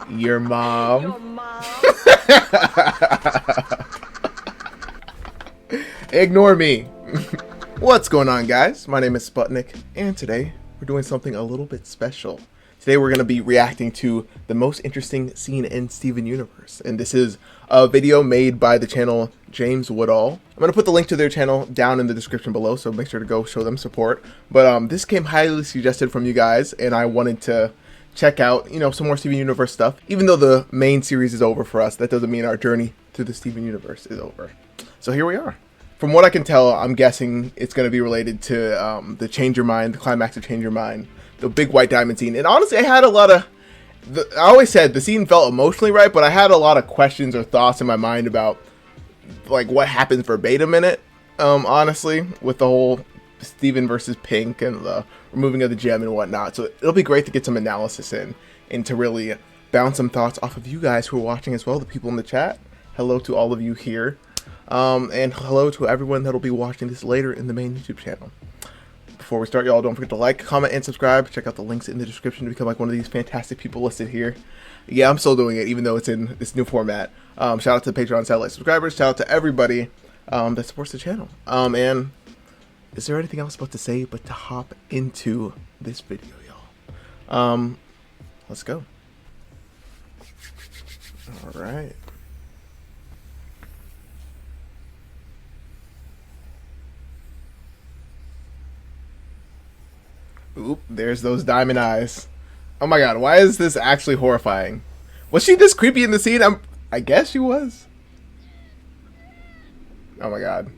Your mom. Your mom? Ignore me. What's going on, guys? My name is Sputnik, and today we're doing something a little bit special. Today we're going to be reacting to the most interesting scene in Steven Universe, and this is a video made by the channel James Woodall. I'm going to put the link to their channel down in the description below, so make sure to go show them support. But this came highly suggested from you guys, and I wanted to check out, some more Steven Universe stuff. Even though the main series is over for us, that doesn't mean our journey through the Steven Universe is over. So here we are. From what I can tell, I'm guessing it's going to be related to the Change Your Mind, the climax of Change Your Mind, the big white diamond scene. And honestly, I had a lot of, I always said the scene felt emotionally right, but I had a lot of questions or thoughts in my mind about like what happens verbatim in it, honestly, with the whole Steven versus Pink and the removing of the gem and whatnot. So it'll be great to get some analysis in and to really bounce some thoughts off of you guys who are watching as well, the people in the chat. Hello to all of you here. And hello to everyone that'll be watching this later in the main YouTube channel. Before we start, y'all, don't forget to like, comment, and subscribe. Check out the links in the description to become like one of these fantastic people listed here. Yeah, I'm still doing it, even though it's in this new format. Shout out to the Patreon satellite subscribers. Shout out to everybody that supports the channel. And is there anything else about to say but to hop into this video, y'all? Let's go. All right. Oop, there's those diamond eyes. Oh my god, why is this actually horrifying? Was she this creepy in the scene? I guess she was. Oh my god.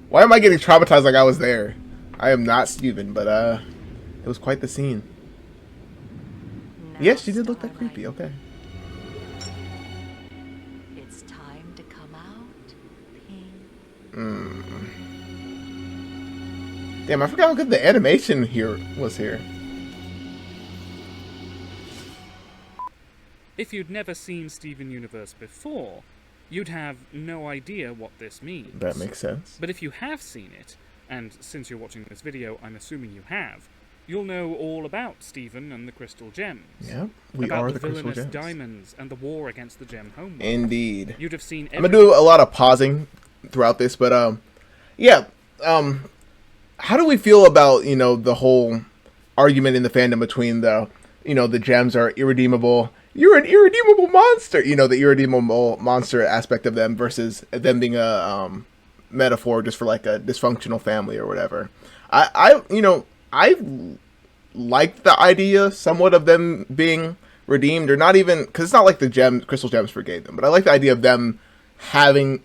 Why am I getting traumatized like I was there? I am not Steven, but it was quite the scene. Yes, she did look that creepy, okay. It's time to come out, Pink. Damn, I forgot how good the animation here was here. If you'd never seen Steven Universe before, you'd have no idea what this means. That makes sense. But if you have seen it, and since you're watching this video, I'm assuming you have, you'll know all about Steven and the Crystal Gems. Yeah, we about are the the Crystal villainous Gems. diamonds and the war against the gem homeworld. Indeed. You'd have seen. I'm gonna do a lot of pausing throughout this, but yeah. How do we feel about the whole argument in the fandom between the the gems are irredeemable? You're an irredeemable monster. The irredeemable monster aspect of them versus them being a metaphor just for like a dysfunctional family or whatever. I like the idea somewhat of them being redeemed, or not even, because it's not like the crystal gems forgave them, but I like the idea of them having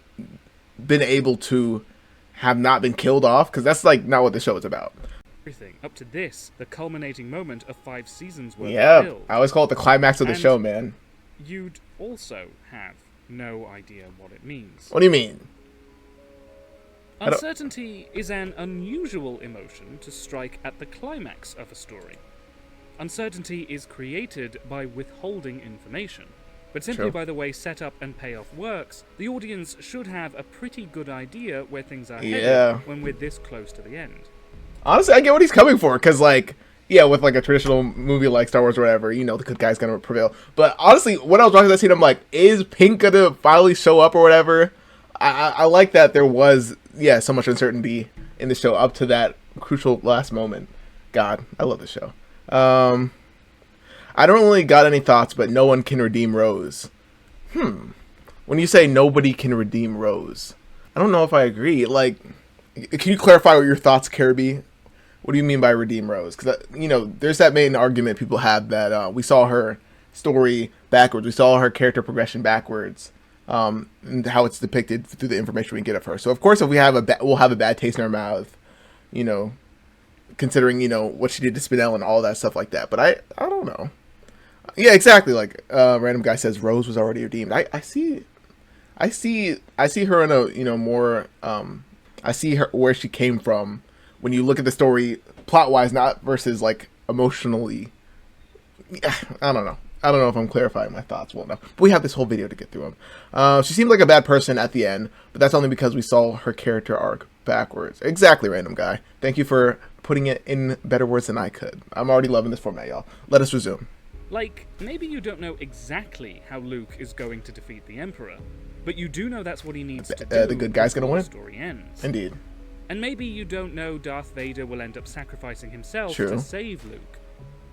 been able to have not been killed off, because that's like not what the show is about. Everything up to this, the culminating moment of 5 seasons worth of Yeah, build. I always call it the climax of the And show, man. You'd also have no idea what it means. What do you mean? Uncertainty is an unusual emotion to strike at the climax of a story. Uncertainty is created by withholding information. But simply True. by the way setup and payoff works, the audience should have a pretty good idea where things are headed Yeah. when we're this close to the end. Honestly, I get what he's coming for, because like, yeah, with like a traditional movie like Star Wars or whatever, the good guy's gonna prevail. But honestly, when I was watching that scene, I'm like, is Pink gonna finally show up or whatever? I like that there was, yeah, so much uncertainty in the show up to that crucial last moment. God, I love the show. I don't really got any thoughts, but no one can redeem Rose. When you say nobody can redeem Rose, I don't know if I agree. Like, can you clarify what your thoughts, Kirby? What do you mean by redeem Rose? Because, there's that main argument people have that we saw her story backwards. We saw her character progression backwards, and how it's depicted through the information we get of her. So, of course, if we have we'll have a bad taste in our mouth, considering, what she did to Spinel and all that stuff like that. But I don't know. Yeah, exactly. Like, random guy says Rose was already redeemed. I see her in a, more, I see her where she came from when you look at the story plot-wise, not versus, like, emotionally. I don't know. I don't know if I'm clarifying my thoughts well enough. But we have this whole video to get through them. She seemed like a bad person at the end, but that's only because we saw her character arc backwards. Exactly, random guy. Thank you for putting it in better words than I could. I'm already loving this format, y'all. Let us resume. Like, maybe you don't know exactly how Luke is going to defeat the Emperor, but you do know that's what he needs to do. The good guy's gonna before win. The story ends. Indeed. And maybe you don't know Darth Vader will end up sacrificing himself True. to save Luke,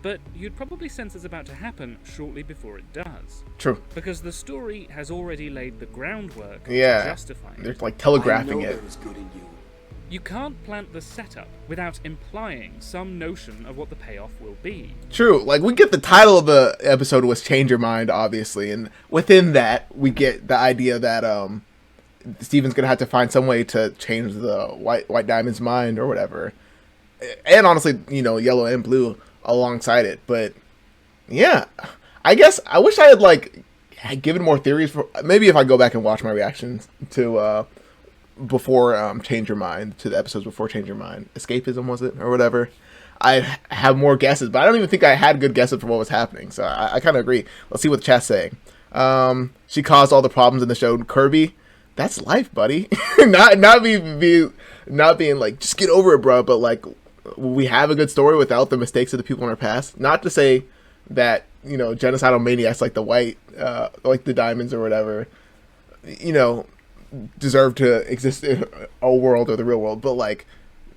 but you'd probably sense it's about to happen shortly before it does. True. Because the story has already laid the groundwork to Yeah. justify it. They're like telegraphing I know it. there is good in you. You can't plant the setup without implying some notion of what the payoff will be. True. Like, we get the title of the episode was Change Your Mind, obviously, and within that, we get the idea that Steven's gonna have to find some way to change the White Diamond's mind or whatever. And honestly, yellow and blue alongside it. But yeah, I guess I wish I had given more theories for. Maybe if I go back and watch my reactions to before Change Your Mind, to the episodes before Change Your Mind, Escapism was it or whatever, I have more guesses, but I don't even think I had good guesses for what was happening. So I kind of agree. Let's see what the chat's saying. She caused all the problems in the show. Kirby, that's life, buddy. not being like, just get over it, bro. But like, we have a good story without the mistakes of the people in our past. Not to say that genocidal maniacs like the white, like the diamonds or whatever, deserve to exist in our world or the real world. But like,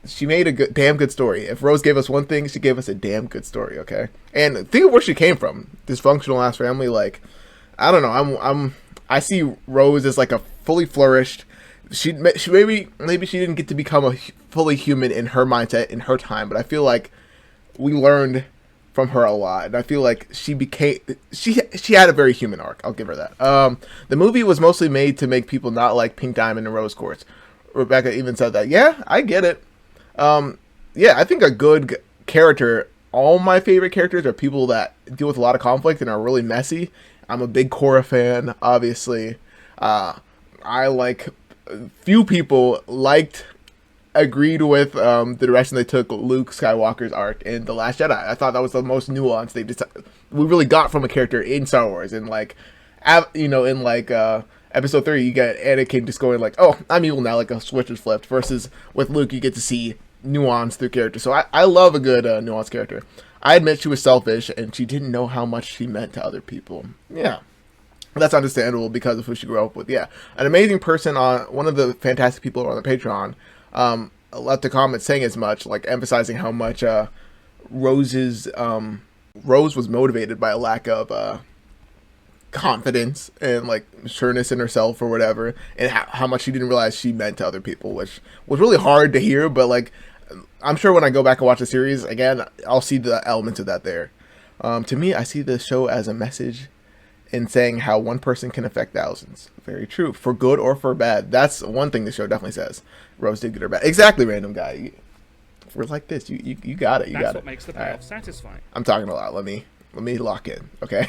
she made a damn good story. If Rose gave us one thing, she gave us a damn good story. Okay, and think of where she came from. Dysfunctional ass family. Like, I don't know. I see Rose as like a fully flourished. She maybe she didn't get to become a fully human in her mindset in her time, but I feel like we learned from her a lot, and I feel like she had a very human arc. I'll give her that. The movie was mostly made to make people not like Pink Diamond and Rose Quartz. Rebecca even said that. Yeah, I get it. Yeah, I think a good character. All my favorite characters are people that deal with a lot of conflict and are really messy. I'm a big Korra fan, obviously. I like, few people agreed with the direction they took Luke Skywalker's arc in The Last Jedi. I thought that was the most nuanced we really got from a character in Star Wars. And like, in like episode 3, you get Anakin just going like, "Oh, I'm evil now," like a switch is flipped. Versus with Luke, you get to see nuance through character. So I love a good nuanced character. I admit she was selfish and she didn't know how much she meant to other people. Yeah. That's understandable because of who she grew up with. Yeah. An amazing person one of the fantastic people on the Patreon left a comment saying as much, like emphasizing how much Rose was motivated by a lack of confidence and like sureness in herself or whatever, and how much she didn't realize she meant to other people, which was really hard to hear, but like, I'm sure when I go back and watch the series again, I'll see the elements of that there. To me, I see the show as a message in saying how one person can affect thousands. Very true. For good or for bad. That's one thing the show definitely says. Rose did good or bad. Exactly, random guy. If we're like this, you got it. That's what makes the payoff satisfying. I'm talking a lot. Let me lock in, okay?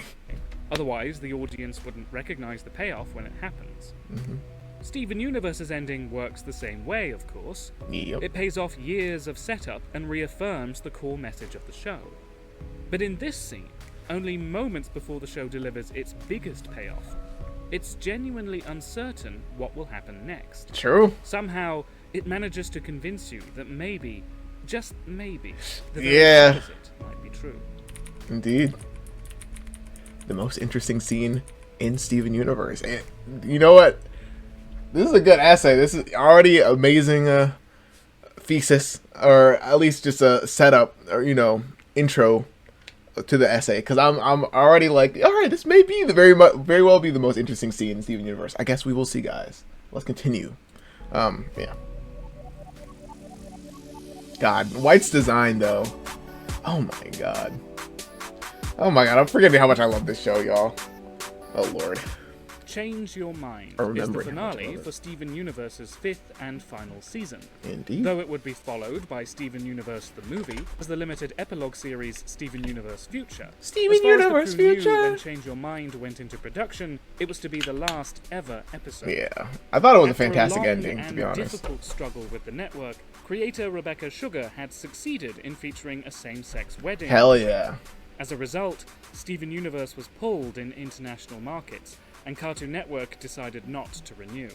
Otherwise, the audience wouldn't recognize the payoff when it happens. Mm-hmm. Steven Universe's ending works the same way, of course. Yep. It pays off years of setup and reaffirms the core message of the show. But in this scene, only moments before the show delivers its biggest payoff, it's genuinely uncertain what will happen next. True. Somehow, it manages to convince you that maybe, just maybe, the very opposite might be true. Indeed. The most interesting scene in Steven Universe. And you know what? This is a good essay. This is already amazing thesis, or at least just a setup, or intro to the essay. Because I'm already like, all right, this may be very well be the most interesting scene in Steven Universe. I guess we will see, guys. Let's continue. Yeah. God, White's design though. Oh my god. Oh my god, I'm forgetting how much I love this show, y'all. Oh lord. Change Your Mind is the Remembering how much I finale love it. for Steven Universe's 5th and final season. Indeed. Though it would be followed by Steven Universe the movie as the limited epilogue series Steven Universe Future. Steven As far as the Universe crew knew Future. when Change Your Mind went into production, it was to be the last ever episode. Yeah, I thought it was After a fantastic long ending, to and be honest. difficult struggle with the network, creator Rebecca Sugar had succeeded in featuring a same-sex wedding. Hell yeah. As a result, Steven Universe was pulled in international markets, and Cartoon Network decided not to renew.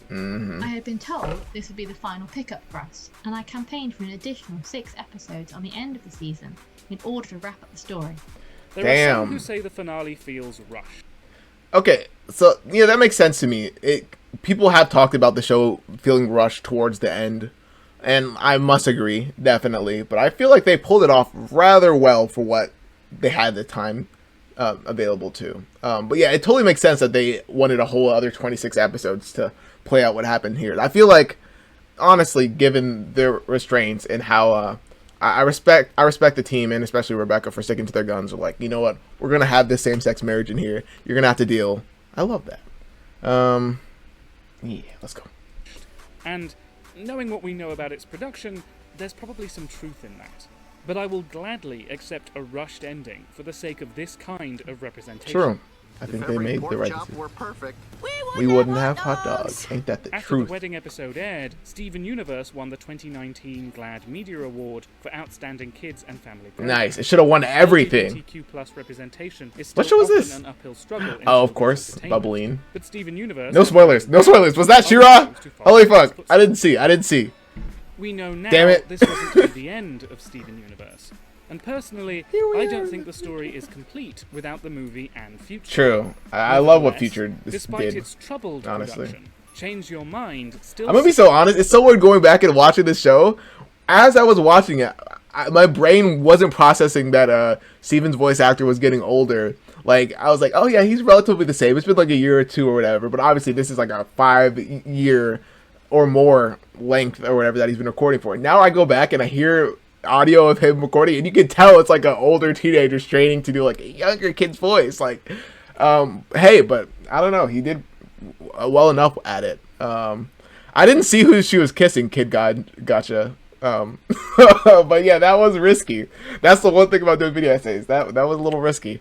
I had been told this would be the final pickup for us, and I campaigned for an additional 6 episodes on the end of the season in order to wrap up the story. There are some Damn. who say the finale feels rushed. Okay, so yeah, that makes sense to me. People have talked about the show feeling rushed towards the end, and I must agree, definitely. But I feel like they pulled it off rather well for what they had the time available to. But yeah, it totally makes sense that they wanted a whole other 26 episodes to play out what happened here. I feel like, honestly, given their restraints and how I respect the team, and especially Rebecca, for sticking to their guns. Of like, you know what, we're gonna have this same-sex marriage in here. You're gonna have to deal. I love that. Yeah, let's go. And knowing what we know about its production, there's probably some truth in that. But I will gladly accept a rushed ending for the sake of this kind of representation. True. I think they made the right decision. Were perfect. We wouldn't have hot dogs. Ain't that the After truth? the wedding episode aired, Steven Universe won the 2019 GLAAD Media Award for Outstanding Kids and Family Program. Nice. It should have won everything. LGBTQ+ representation is What still show was often this? an uphill struggle in Oh, of children's course, entertainment. Bubbling. But Steven Universe... No spoilers. No spoilers. Was that She-Ra? Holy fuck! I didn't see. We know now Damn it. this wasn't to be the end of Steven Universe. And personally, I don't think the story is complete without the movie and Future. True. I love what Nevertheless, Future despite did. its troubled honestly. production, Change Your Mind still... I'm gonna be so honest. It's so weird going back and watching this show. As I was watching it, my brain wasn't processing that Steven's voice actor was getting older. Like, I was like, oh yeah, he's relatively the same. It's been like a year or two or whatever. But obviously, this is like a 5-year or more length or whatever that he's been recording for. Now I go back and I hear audio of him recording, and you can tell it's like an older teenager straining to do like a younger kid's voice. Like, hey, but I don't know. He did well enough at it. I didn't see who she was kissing. Kid God, gotcha. But yeah, that was risky. That's the one thing about doing video essays. That was a little risky.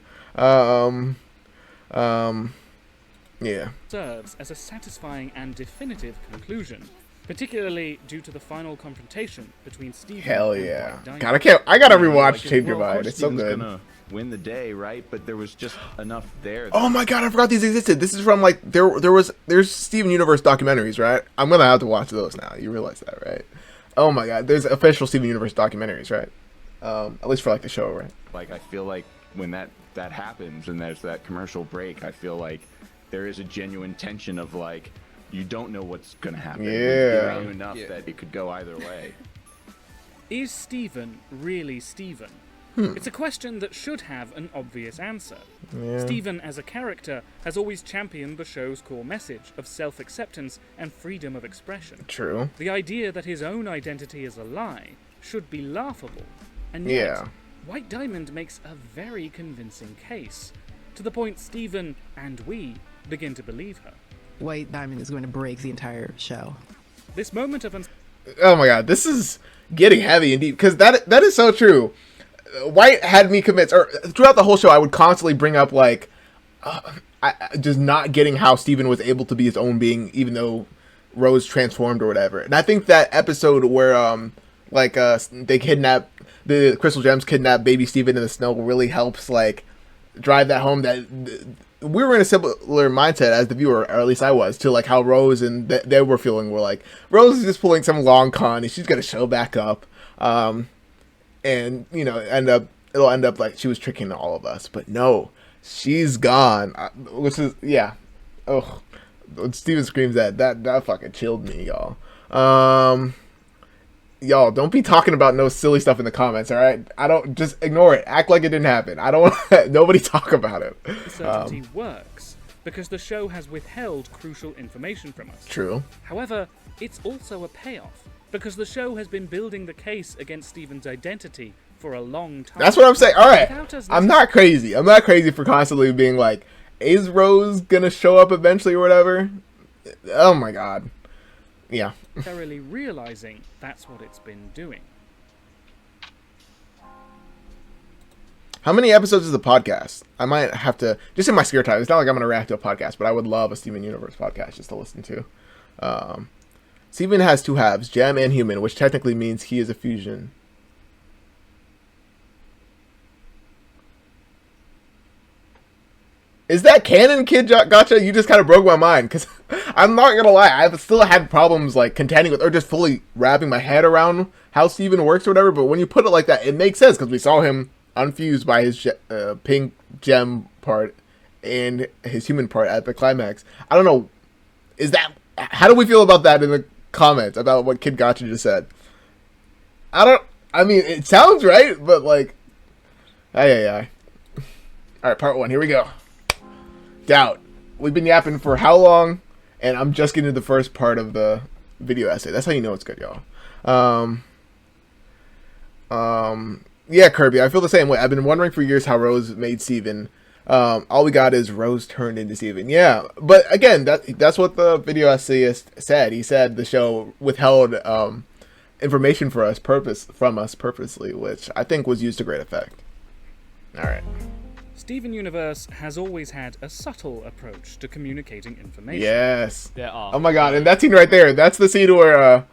Yeah. serves as a satisfying and definitive conclusion, particularly due to the final confrontation between Steven Hell and yeah. White Diamond. God, I gotta rewatch Like, Change Your well, of Mind. course It's so Steven's good. gonna win the day, right? But there was just enough there. Oh my god, I forgot these existed. This is from like there's Steven Universe documentaries, right? I'm gonna have to watch those now. You realize that, right? Oh my god, there's official Steven Universe documentaries, right? At least for like the show, right? Like, I feel like when that happens and there's that commercial break, I feel like there is a genuine tension of like, you don't know what's gonna happen. Yeah. You enough that it could go either way. Is Steven really Steven? It's a question that should have an obvious answer. Yeah. Steven, as a character, has always championed the show's core message of self-acceptance and freedom of expression. True. The idea that his own identity is a lie should be laughable, and yet, Yeah. White Diamond makes a very convincing case, to the point Steven and we begin to believe her. White Diamond is going to break the entire show. This moment of Oh my god, this is getting heavy indeed, because that is so true. White had me convinced, or throughout the whole show, I would constantly bring up like, just not getting how Steven was able to be his own being, even though Rose transformed or whatever. And I think that episode where they kidnap the Crystal Gems, kidnap baby Steven in the snow, really helps like drive that home that we were in a similar mindset as the viewer, or at least I was, to like how Rose and they were feeling. Were like, Rose is just pulling some long con and she's gonna show back up. And you know, it'll end up like she was tricking all of us, but no, she's gone. Which is oh, when Steven screams that fucking chilled me, y'all. Y'all don't be talking about no silly stuff in the comments, all right? I don't, just ignore it. Act like it didn't happen. I don't want nobody talk about it. certainty works, because the show has withheld crucial information from us. True. However, it's also a payoff, because the show has been building the case against Steven's identity for a long time. That's what I'm saying. All right, Without us I'm not crazy. I'm not crazy for constantly being like, is Rose gonna show up eventually or whatever? Oh my god. Yeah. necessarily realizing that's what it's been doing. How many episodes is the podcast? I might have to, just in my spare time. It's not like I'm gonna react to a podcast, but I would love a Steven Universe podcast just to listen to. Steven has two halves, gem and human, which technically means he is a fusion. Is that canon, Kid Gotcha? You just kind of broke my mind, because I'm not gonna lie, I've still had problems like contending with, or just fully wrapping my head around how Steven works or whatever. But when you put it like that, it makes sense, because we saw him unfused by his pink gem part and his human part at the climax. I don't know. How do we feel about that in the comments about what Kid Gotcha just said? I mean, it sounds right, but like, ay. All right, part 1. Here we go. Doubt. We've been yapping for how long? And I'm just getting to the first part of the video essay. That's how you know it's good, y'all. Yeah, Kirby, I feel the same way. I've been wondering for years how Rose made Steven. All we got is Rose turned into Steven. Yeah, but again, that's what the video essayist said. He said the show withheld information from us purposely, which I think was used to great effect. All right. Steven Universe has always had a subtle approach to communicating information. Yes. There are. Oh my god, and that scene right there, that's the scene where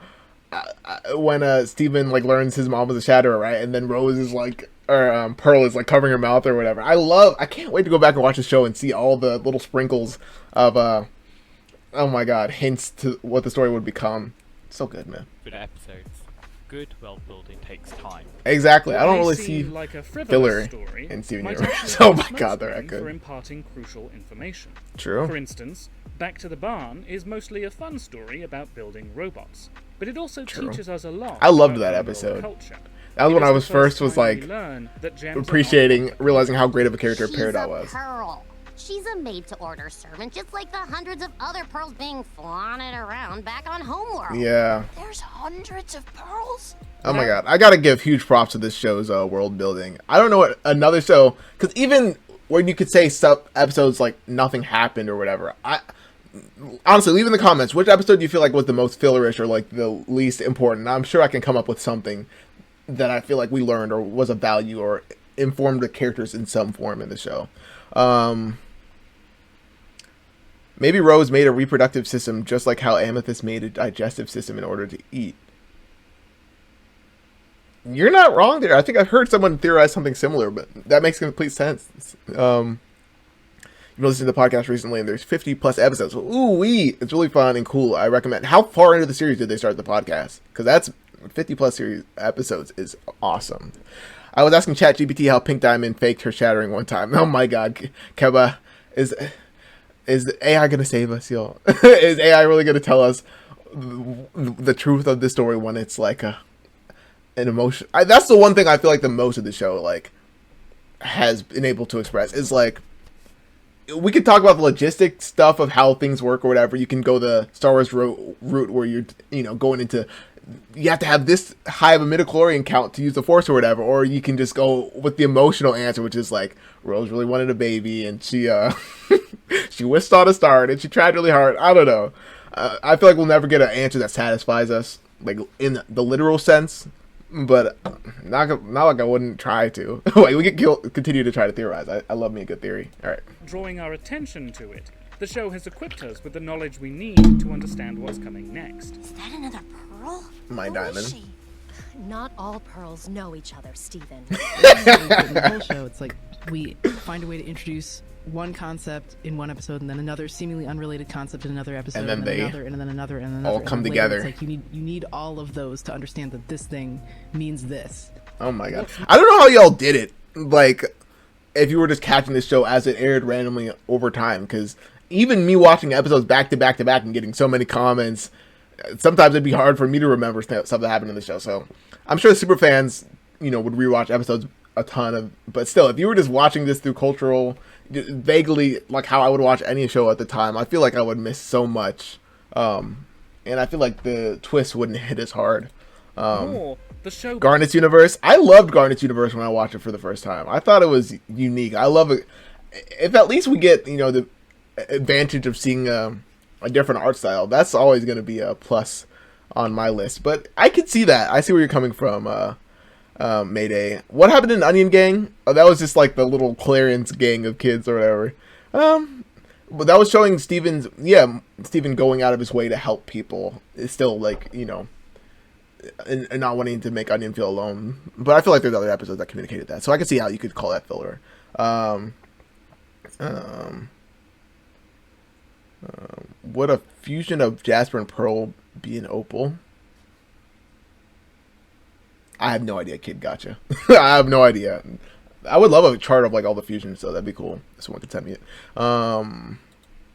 when Steven like learns his mom was a Shatterer, right? And then Rose is like, or Pearl is like covering her mouth or whatever. I can't wait to go back and watch the show and see all the little sprinkles of oh my god, hints to what the story would become. So good, man. Good episodes. Good world building takes time. Exactly. I don't What may really seem see like a filler frivolous story in Steven might Universe. actually Oh my have god, they're most that room for good. imparting crucial information. True. For instance, Back to the Barn is mostly a fun story about building robots, but it also True. teaches us a lot. I loved about that world episode. Culture. That was It when is I the was first was time we like learn that gems are not appreciating, realizing how great of a character Peridot was. Pearl. She's a made-to-order servant, just like the hundreds of other pearls being flaunted around back on Homeworld. Yeah. There's hundreds of pearls? Oh my god, I gotta give huge props to this show's world building. I don't know what another show, because even when you could say episodes like nothing happened or whatever, honestly, leave in the comments which episode do you feel like was the most fillerish or like the least important. I'm sure I can come up with something that I feel like we learned or was of value or informed the characters in some form in the show. Maybe Rose made a reproductive system just like how Amethyst made a digestive system in order to eat. You're not wrong there. I think I've heard someone theorize something similar, but that makes complete sense. You've been listening to the podcast recently, and there's 50 plus episodes. Ooh-wee! It's really fun and cool. I recommend. How far into the series did they start the podcast? Because that's 50 plus series episodes is awesome. I was asking ChatGPT how Pink Diamond faked her shattering one time. Oh my god, Keba, is AI gonna save us, y'all? Is AI really gonna tell us the truth of the story when it's like an emotion? That's the one thing I feel like the most of the show like has been able to express is like, we could talk about the logistic stuff of how things work or whatever. You can go the Star Wars route where you're going into, you have to have this high of a midichlorian count to use the Force or whatever, or you can just go with the emotional answer, which is like Rose really wanted a baby and she she wished on a star and she tried really hard. I don't know. I feel like we'll never get an answer that satisfies us, like in the literal sense. But not like I wouldn't try to. Like, we can continue to try to theorize. I love me a good theory. All right. Drawing our attention to it, the show has equipped us with the knowledge we need to understand what's coming next. Is that another pearl? My diamond. Not all pearls know each other, Stephen. In the whole show, it's like we find a way to introduce one concept in one episode, and then another seemingly unrelated concept in another episode, And then they another, and then another, and then another. all come and then later together. It's like you need all of those to understand that this thing means this. Oh my god. I don't know how y'all did it. Like, if you were just catching this show as it aired randomly over time, because even me watching episodes back to back to back and getting so many comments, sometimes it'd be hard for me to remember stuff that happened in the show. So I'm sure super fans, would rewatch episodes a ton of, but still, if you were just watching this through cultural, vaguely like how I would watch any show at the time, I feel like I would miss so much. And I feel like the twist wouldn't hit as hard. More, the show Garnet's Universe. I loved Garnet's Universe when I watched it for the first time. I thought it was unique. I love it. If at least we get, the advantage of seeing a different art style, that's always going to be a plus on my list. But I could see that. I see where you're coming from, Mayday. What happened in Onion Gang? Oh, that was just like the little Clarence gang of kids or whatever. But that was showing Steven going out of his way to help people. It's still like, and not wanting to make Onion feel alone. But I feel like there's other episodes that communicated that. So I can see how you could call that filler. Would a fusion of Jasper and Pearl be an opal? I have no idea, Kid Gotcha. I have no idea. I would love a chart of like all the fusions, so that'd be cool. If someone could send me it. All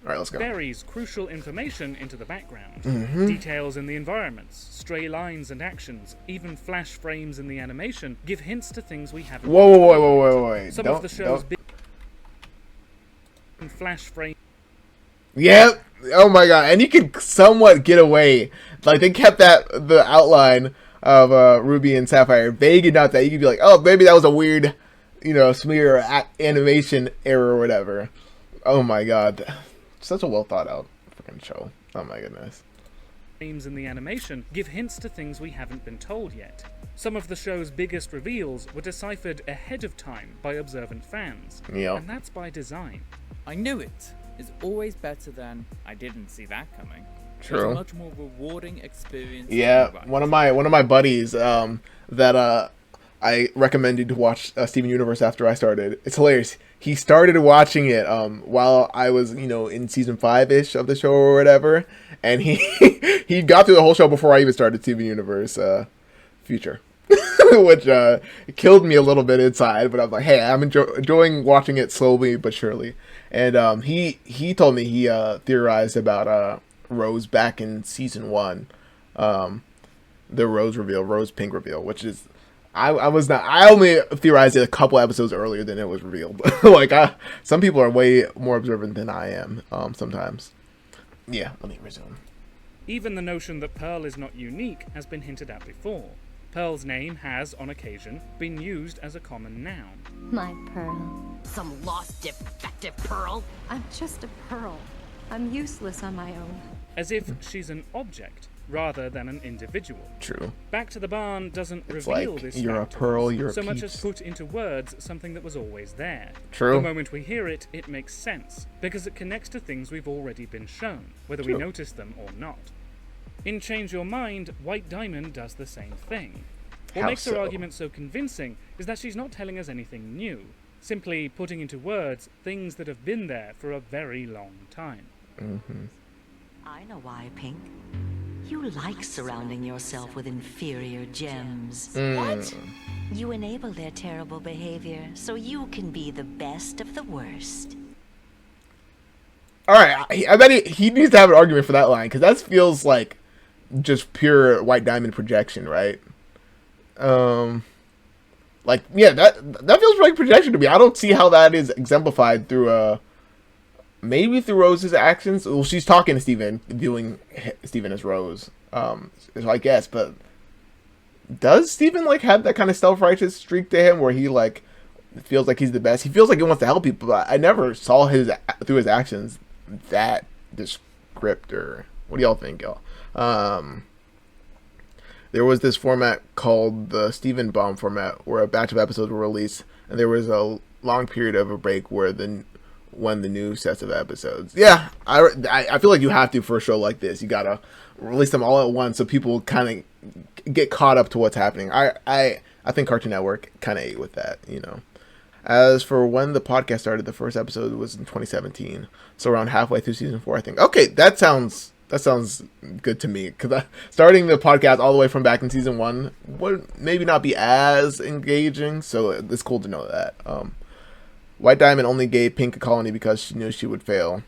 right, let's go. Buries crucial information into the background. Mm-hmm. Details in the environments, stray lines and actions, even flash frames in the animation give hints to things we haven't. Whoa. Some of the show's big flash frame. Yep. Oh my god. And you could somewhat get away. Like they kept the outline of Ruby and Sapphire vague enough that you could be like, oh, maybe that was a weird, smear animation error or whatever. Oh my god. Such a well thought out freaking show. Oh my goodness. Frames in the animation give hints to things we haven't been told yet. Some of the show's biggest reveals were deciphered ahead of time by observant fans. Yep. And that's by design. I knew it. Is always better than I didn't see that coming. True. It's a much more rewarding experience. Yeah, one of my buddies that I recommended to watch Steven Universe after I started. It's hilarious. He started watching it while I was in season 5-ish of the show or whatever, and he got through the whole show before I even started Steven Universe Future. Which killed me a little bit inside, but I was like, hey, I'm enjoying watching it slowly but surely. And he told me he theorized about Rose back in season 1, the Rose Pink reveal, which is I only theorized it a couple episodes earlier than it was revealed. Like some people are way more observant than I am sometimes. Yeah, let me resume. Even the notion that Pearl is not unique has been hinted at before. Pearl's name has, on occasion, been used as a common noun. My pearl. Some lost defective Pearl. I'm just a pearl. I'm useless on my own. As if she's an object, rather than an individual. True. Back to the Barn doesn't It's reveal like, this you're a fact to pearl, us, you're a so much peeps. as put into words something that was always there. True. The moment we hear it, it makes sense, because it connects to things we've already been shown, whether we True. notice them or not. In Change Your Mind, White Diamond does the same thing. What How makes her so? argument so convincing is that she's not telling us anything new, simply putting into words things that have been there for a very long time. Mm-hmm. I know why, Pink. You like surrounding yourself with inferior gems. What? You enable their terrible behavior so you can be the best of the worst. All right, I bet he needs to have an argument for that line, because that feels like just pure White Diamond projection, right? Like, yeah, that feels like projection to me. I don't see how that is exemplified through maybe through Rose's actions. Well, she's talking to Steven, viewing Steven as Rose, so I guess. But does Steven like have that kind of self-righteous streak to him, where he like feels like he's the best? He feels like he wants to help people, but I never saw through his actions that descriptor. What do y'all think, y'all? There was this format called the Steven Bomb format, where a batch of episodes were released, and there was a long period of a break when the new sets of episodes. Yeah, I feel like you have to for a show like this. You gotta release them all at once so people kind of get caught up to what's happening. I think Cartoon Network kind of ate with that, As for when the podcast started, the first episode was in 2017, so around halfway through season 4, I think. Okay, that sounds good to me, because starting the podcast all the way from back in season 1 would maybe not be as engaging, so it's cool to know that. White Diamond only gave Pink a colony because she knew she would fail.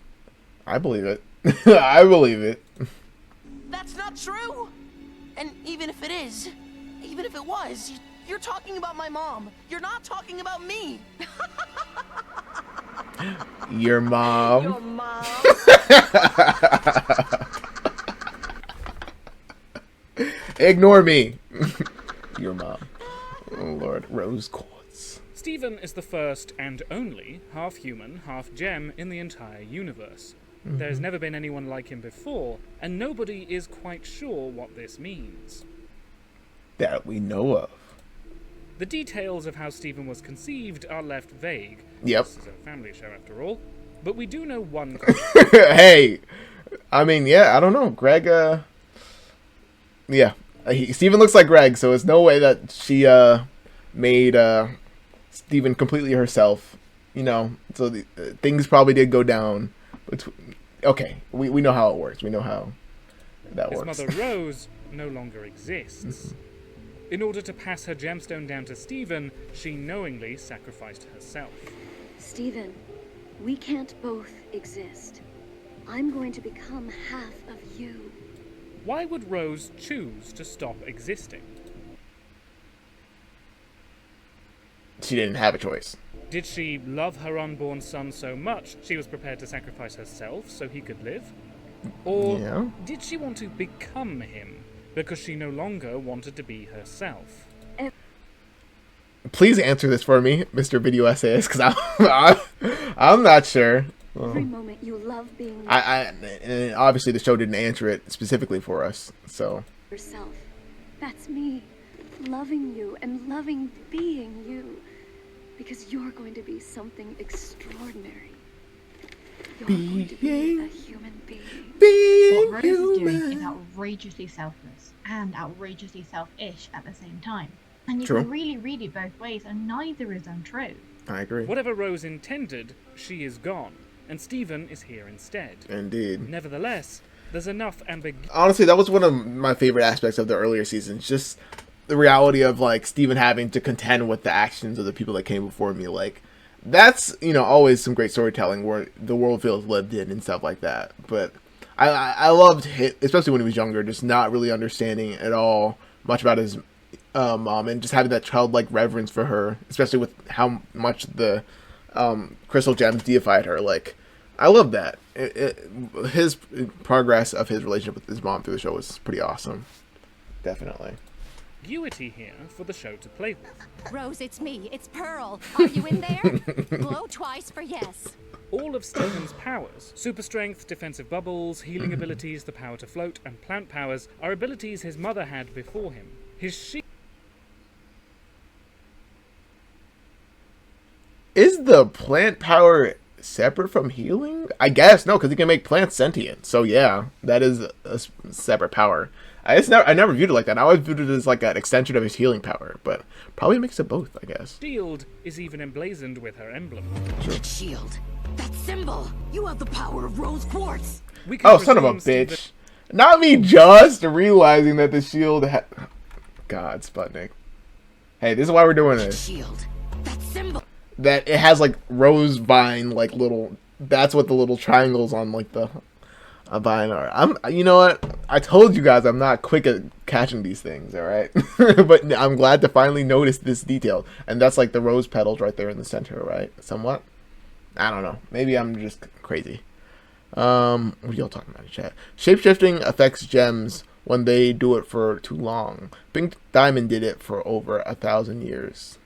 I believe it. I believe it. That's not true! And even if it is, even if it was, you're talking about my mom. You're not talking about me. Your mom. Your mom. Ignore me. Your mom. Oh Lord, rose quartz. Steven is the first and only half-human, half-gem in the entire universe. There's never been anyone like him before, and nobody is quite sure what this means. That we know of. The details of how Steven was conceived are left vague. Yep. This is a family show after all. But we do know one. Hey, I mean, yeah, I don't know. Greg, yeah. Steven looks like Greg, so it's no way that she made Steven completely herself. So things probably did go down. Okay, we know how it works. We know how that works. His mother Rose no longer exists. In order to pass her gemstone down to Stephen, she knowingly sacrificed herself. Stephen, we can't both exist. I'm going to become half of you. Why would Rose choose to stop existing? She didn't have a choice. Did she love her unborn son so much she was prepared to sacrifice herself so he could live? Or did she want to become him because she no longer wanted to be herself? Please answer this for me, Mr. Video Essayist, because I'm not sure. Every moment you love being and obviously the show didn't answer it specifically for us, so. yourself. That's me. Loving you and loving being you. Because you're going to be something extraordinary. You're going to be a human being. What Rose is doing is outrageously selfless and outrageously selfish at the same time. And you can really read it both ways, and neither is untrue. I agree. Whatever Rose intended, she is gone, and Stephen is here instead. Indeed. Nevertheless, there's enough ambiguity. Honestly, that was one of my favorite aspects of the earlier seasons. Just the reality of, like, Stephen having to contend with the actions of the people that came before me. Like, that's, you know, always some great storytelling where the world feels lived in and stuff like that. But I loved it, especially when he was younger, just not really understanding at all much about his mom, and just having that childlike reverence for her, especially with how much the crystal gems deified her. Like, I love that. His progress of his relationship with his mom through the show was pretty awesome. Definitely. Ambiguity here for the show to play with. Rose, it's me. It's Pearl. Are you in there? Blow twice for yes. All of Stephen's powers, super strength, defensive bubbles, healing abilities, the power to float, and plant powers, are abilities his mother had before him. His shield. Is the plant power separate from healing? I guess no, because he can make plants sentient. So yeah, that is a separate power. I never viewed it like that. I always viewed it as like an extension of his healing power, but probably a mix of both, I guess. Shield is even emblazoned with her emblem. That shield, that symbol, you have the power of rose quartz. Oh, son of a bitch! Not me just realizing that the shield God, Sputnik. Hey, this is why we're doing this. Shield, that symbol. That it has like rose vine, like little. That's what the little triangles on like the vine are. You know what? I told you guys I'm not quick at catching these things. All right, but I'm glad to finally notice this detail. And that's like the rose petals right there in the center, right? Somewhat. I don't know. Maybe I'm just crazy. What are y'all talking about in chat? Shapeshifting affects gems when they do it for too long. Pink Diamond did it for over 1,000 years.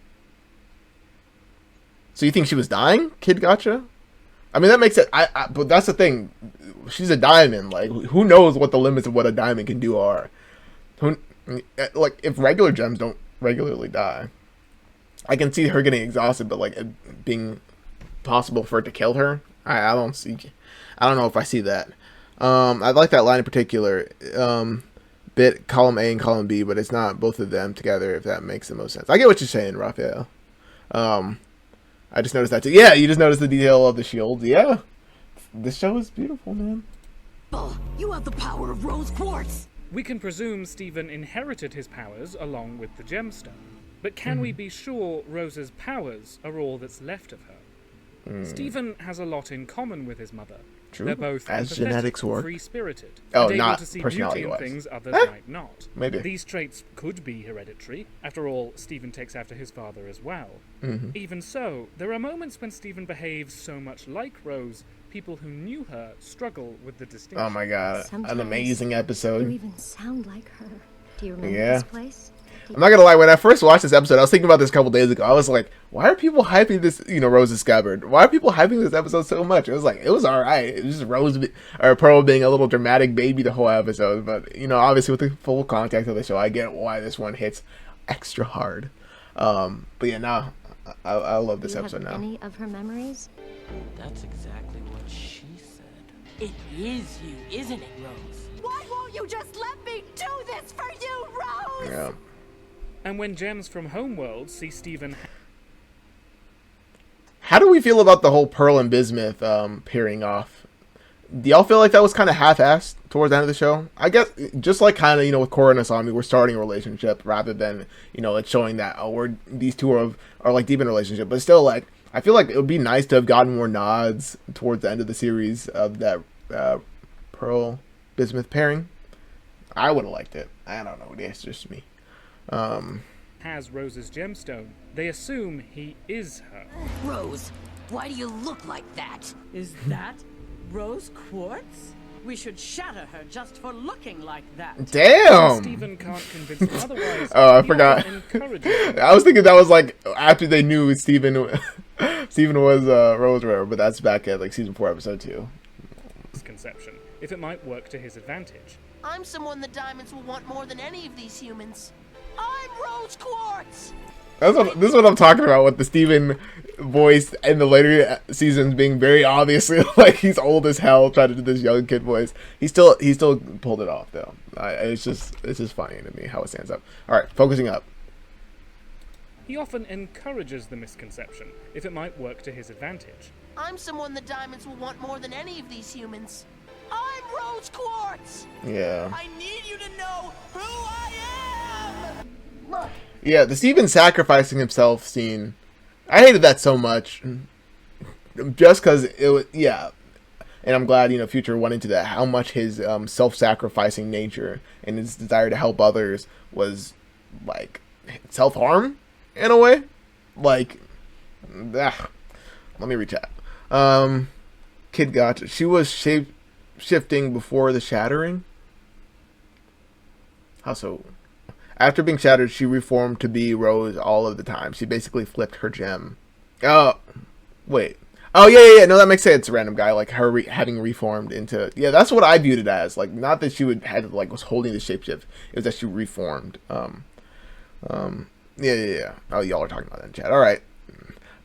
So you think she was dying, Kid Gotcha? I mean, that makes it. But that's the thing. She's a diamond. Like, who knows what the limits of what a diamond can do are? Like, if regular gems don't regularly die, I can see her getting exhausted. But like, it being possible for it to kill her, I don't see. I don't know if I see that. I like that line in particular. Bit column A and column B, but it's not both of them together. If that makes the most sense. I get what you're saying, Raphael. I just noticed that too. Yeah, you just noticed the detail of the shield. Yeah. This show is beautiful, man. You have the power of rose quartz. We can presume Stephen inherited his powers along with the gemstone. But can we be sure Rose's powers are all that's left of her? Stephen has a lot in common with his mother. True. They're both as genetics work, free-spirited, and able not to see personality beauty in wise. things others might not. Maybe these traits could be hereditary. After all, Stephen takes after his father as well. Even so, there are moments when Stephen behaves so much like Rose, people who knew her struggle with the distinction. Oh my god, Sometimes an amazing episode. You even sound like her. Do you remember Yeah. this place? I'm not gonna lie, when I first watched this episode, I was thinking about this a couple days ago. I was like, why are people hyping this, Rose's scabbard? Why are people hyping this episode so much? It was like, it was alright. It was just Pearl being a little dramatic baby the whole episode. But, obviously with the full context of the show, I get why this one hits extra hard. But yeah, no, I love this episode now. Any of her memories? That's exactly what she said. It is you, isn't it, Rose? Why won't you just let me do this for you, Rose? Yeah. And when gems from Homeworld see Stephen... How do we feel about the whole Pearl and Bismuth pairing off? Do y'all feel like that was kind of half-assed towards the end of the show? I guess just like kind of, you know, with Korra and Asami, we're starting a relationship rather than, you know, it's showing that, oh, these two are like deep in a relationship. But still, like, I feel like it would be nice to have gotten more nods towards the end of the series of that Pearl Bismuth pairing. I would have liked it. I don't know. It's just me. Has Rose's gemstone. They assume he is her. Rose, why do you look like that? Is that rose quartz? We should shatter her just for looking like that. Damn! Stephen can't convince him otherwise. Oh, I forgot. I was thinking that was like after they knew Stephen was Rose, or whatever, but that's back at like season 4, episode 2. Misconception, if it might work to his advantage. I'm someone the diamonds will want more than any of these humans. I'm Rose Quartz! This is what I'm talking about with the Stephen voice in the later seasons being very obviously like he's old as hell trying to do this young kid voice. He still pulled it off though. It's just funny to me how it stands up. All right, focusing up. He often encourages the misconception, if it might work to his advantage. I'm someone the diamonds will want more than any of these humans. I'm Rose Quartz! Yeah. I need you to know who I am! Look. Yeah, the Stephen sacrificing himself scene, I hated that so much. Just because it was, yeah. And I'm glad, you know, Future went into that. How much his self-sacrificing nature and his desire to help others was, like, self-harm, in a way. Like, let me rechat. Kid Gotcha. She was shape-shifting before the shattering? How so? After being shattered, she reformed to be Rose all of the time. She basically flipped her gem. Oh, wait. Oh, yeah. No, that makes sense. A random guy, like her having reformed into... Yeah, that's what I viewed it as. Like, not that she was holding the shapeshift. It was that she reformed. Yeah. Oh, y'all are talking about that in chat. All right.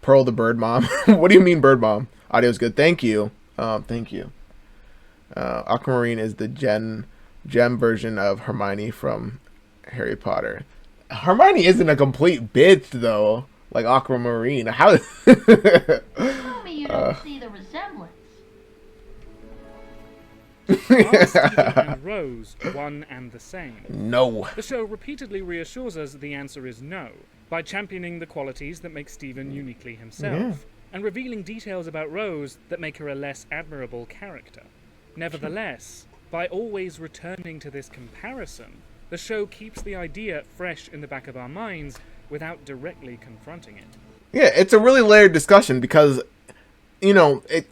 Pearl the bird mom. What do you mean bird mom? Audio's good. Thank you. Thank you. Aquamarine is the gem version of Hermione from Harry Potter. Hermione isn't a complete bitch though, like Aquamarine. How? Tell me you don't see the resemblance. Are Stephen and Rose one and the same? No. The show repeatedly reassures us the answer is no, by championing the qualities that make Stephen uniquely himself, and revealing details about Rose that make her a less admirable character. Nevertheless, by always returning to this comparison, the show keeps the idea fresh in the back of our minds without directly confronting it. Yeah, it's a really layered discussion because, you know, it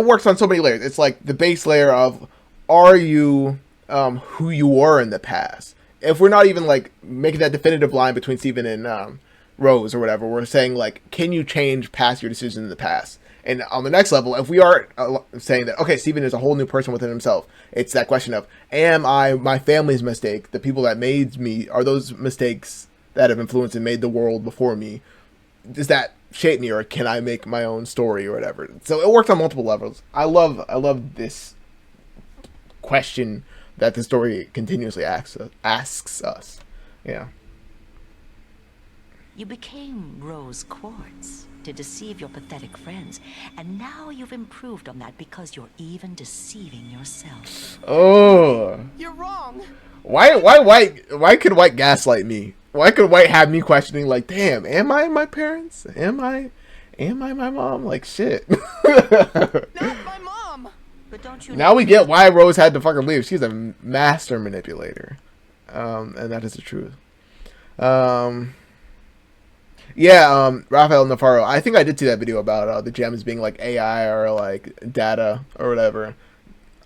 works on so many layers. It's like the base layer of, are you who you were in the past? If we're not even like making that definitive line between Stephen and Rose or whatever, we're saying like, can you change past your decisions in the past? And on the next level, if we are saying that, okay, Stephen is a whole new person within himself, it's that question of, am I my family's mistake? The people that made me, are those mistakes that have influenced and made the world before me? Does that shape me, or can I make my own story or whatever? So it works on multiple levels. I love this question that the story continuously asks us. Yeah. You became Rose Quartz to deceive your pathetic friends, and now you've improved on that because you're even deceiving yourself. Oh. You're wrong. Why could White gaslight me? Why could White have me questioning like, damn, am I my parents? Am I my mom? Like shit. Not my mom. But don't you now we get why Rose had to fucking leave. She's a master manipulator. And that is the truth. Yeah, Rafael Navarro. I think I did see that video about the gems being like AI or like data or whatever.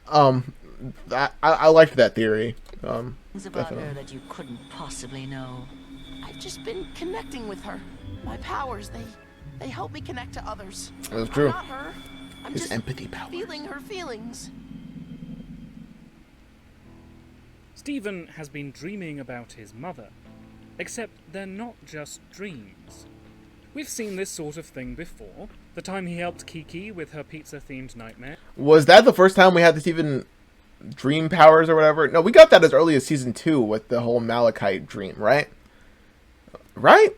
I liked that theory. Things about her that you couldn't possibly know. I've just been connecting with her. My powers, they help me connect to others. That's true. I'm not her. I'm His just empathy power. feeling her feelings. Stephen has been dreaming about his mother. Except they're not just dreams. We've seen this sort of thing before. The time he helped Kiki with her pizza-themed nightmare. Was that the first time we had this even dream powers or whatever? No, we got that as early as season 2 with the whole Malachite dream, right? Right?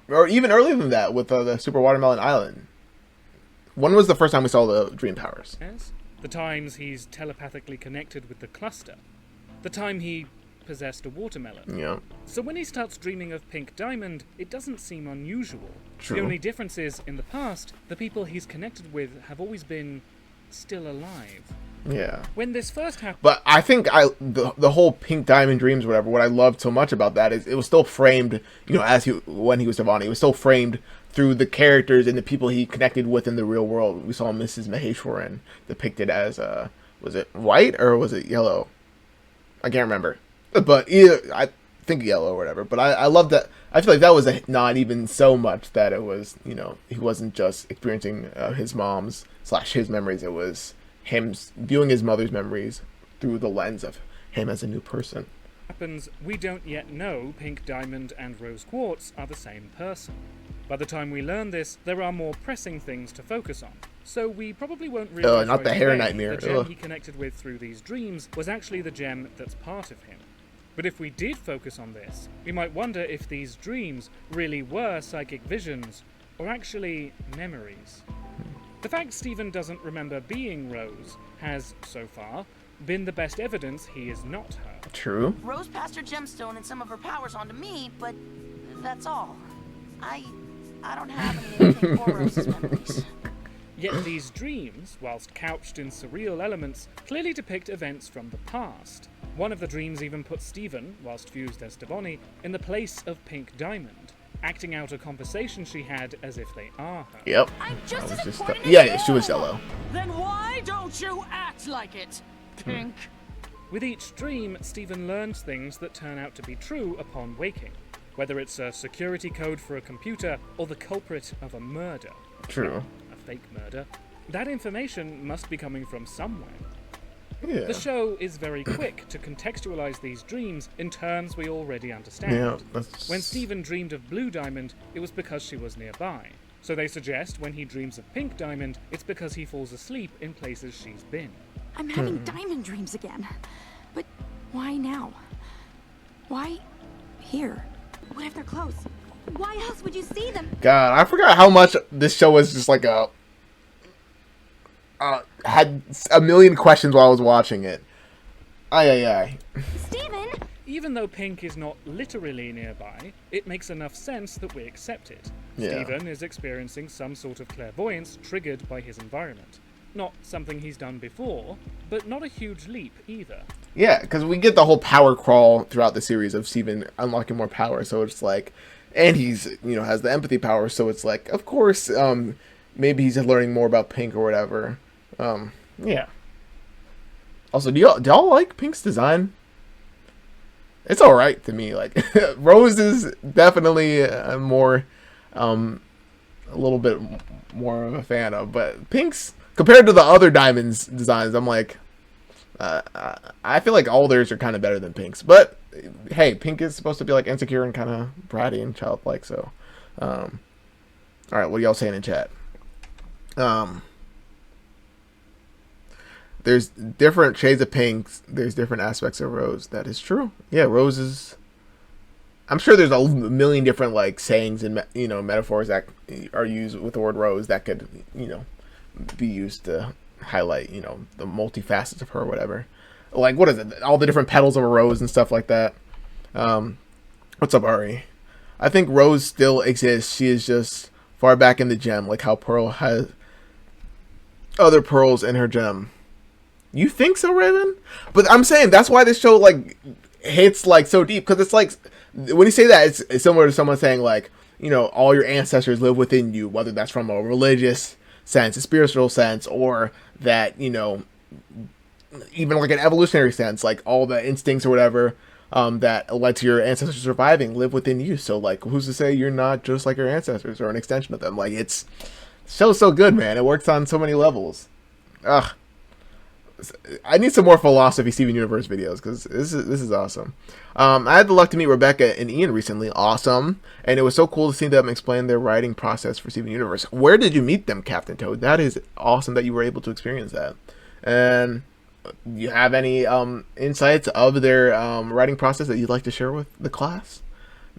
Or even earlier than that with the Super Watermelon Island. When was the first time we saw the dream powers? Yes. The times he's telepathically connected with the cluster. The time he possessed a watermelon. Yeah. So when he starts dreaming of Pink Diamond, it doesn't seem unusual. True. The only difference is, in the past, the people he's connected with have always been still alive. Yeah. When this first happened... But I think the whole Pink Diamond dreams, or whatever, what I loved so much about that is it was still framed, you know, when he was Devani, it was still framed through the characters and the people he connected with in the real world. We saw Mrs. Maheshwaran depicted as, was it white or was it yellow? I can't remember. But either, I think yellow or whatever. But I love that. I feel like that was not even so much that it was, you know, he wasn't just experiencing his mom's / his memories. It was him viewing his mother's memories through the lens of him as a new person. Happens, we don't yet know Pink Diamond and Rose Quartz are the same person. By the time we learn this, there are more pressing things to focus on. So we probably won't realize not the right hair away nightmare. the gem he connected with through these dreams was actually the gem that's part of him. But if we did focus on this, we might wonder if these dreams really were psychic visions, or actually memories. The fact Stephen doesn't remember being Rose has, so far, been the best evidence he is not her. True. Rose passed her gemstone and some of her powers on to me, but that's all. I don't have any of Pink or Rose's memories. Yet these dreams, whilst couched in surreal elements, clearly depict events from the past. One of the dreams even puts Stephen, whilst fused as Devani, in the place of Pink Diamond, acting out a conversation she had as if they are her. Yep. I'm just as just important yeah, as she you. was yellow. Then why don't you act like it, Pink? With each dream, Stephen learns things that turn out to be true upon waking, whether it's a security code for a computer or the culprit of a murder. True. A fake murder. That information must be coming from somewhere. Yeah. The show is very quick to contextualize these dreams in terms we already understand. Yeah, When Stephen dreamed of Blue Diamond, it was because she was nearby. So they suggest when he dreams of Pink Diamond, it's because he falls asleep in places she's been. I'm having diamond dreams again. But why now? Why here? What if they're close? Why else would you see them? God, I forgot how much this show was just like had a million questions while I was watching it. Aye. Stephen! Even though Pink is not literally nearby, it makes enough sense that we accept it. Yeah. Stephen is experiencing some sort of clairvoyance triggered by his environment. Not something he's done before, but not a huge leap either. Yeah, because we get the whole power crawl throughout the series of Stephen unlocking more power, so it's like, and he's, you know, has the empathy power, so it's like, of course, maybe he's learning more about Pink or whatever. Yeah. Also, do y'all like Pink's design? It's all right to me. Like, Rose is definitely a little bit more of a fan of, but Pink's, compared to the other Diamonds designs, I'm like, I feel like all theirs are kind of better than Pink's. But hey, Pink is supposed to be like insecure and kind of bratty and childlike. So, all right, what are y'all saying in chat? There's different shades of Pinks. There's different aspects of Rose. That is true. Yeah, Rose is. I'm sure there's a million different like sayings and metaphors that are used with the word Rose that could be used to highlight the multifacets of her or whatever. Like, what is it? All the different petals of a rose and stuff like that. What's up, Ari? I think Rose still exists. She is just far back in the gem, like how Pearl has other pearls in her gem. You think so, Raven? But I'm saying that's why this show like hits like so deep, because it's like when you say that, it's similar to someone saying like, all your ancestors live within you, whether that's from a religious sense, a spiritual sense, or that even like an evolutionary sense, like all the instincts or whatever that led to your ancestors surviving live within you. So like, who's to say you're not just like your ancestors or an extension of them? Like, it's so good, man. It works on so many levels. Ugh. I need some more philosophy Steven Universe videos, because this is awesome. I had the luck to meet Rebecca and Ian recently. Awesome. And it was so cool to see them explain their writing process for Steven Universe. Where did you meet them, Captain Toad? That is awesome that you were able to experience that. And do you have any insights of their writing process that you'd like to share with the class?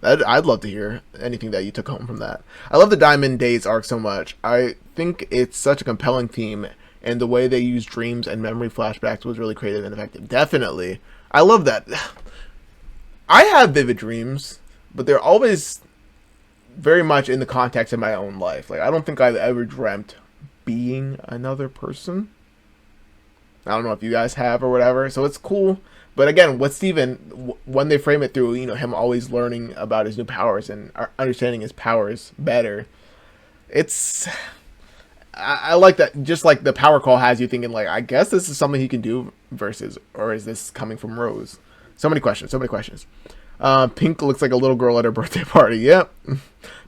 I'd love to hear anything that you took home from that. I love the Diamond Days arc so much. I think think it's such a compelling theme, and the way they use dreams and memory flashbacks was really creative and effective. Definitely. I love that. I have vivid dreams, but they're always very much in the context of my own life. Like, I don't think I've ever dreamt being another person. I don't know if you guys have or whatever, so it's cool. But again, with Steven, when they frame it through, him always learning about his new powers and understanding his powers better, I like that. Just like the power call has you thinking, like, I guess this is something he can do versus, or is this coming from Rose? So many questions. Pink looks like a little girl at her birthday party. Yep.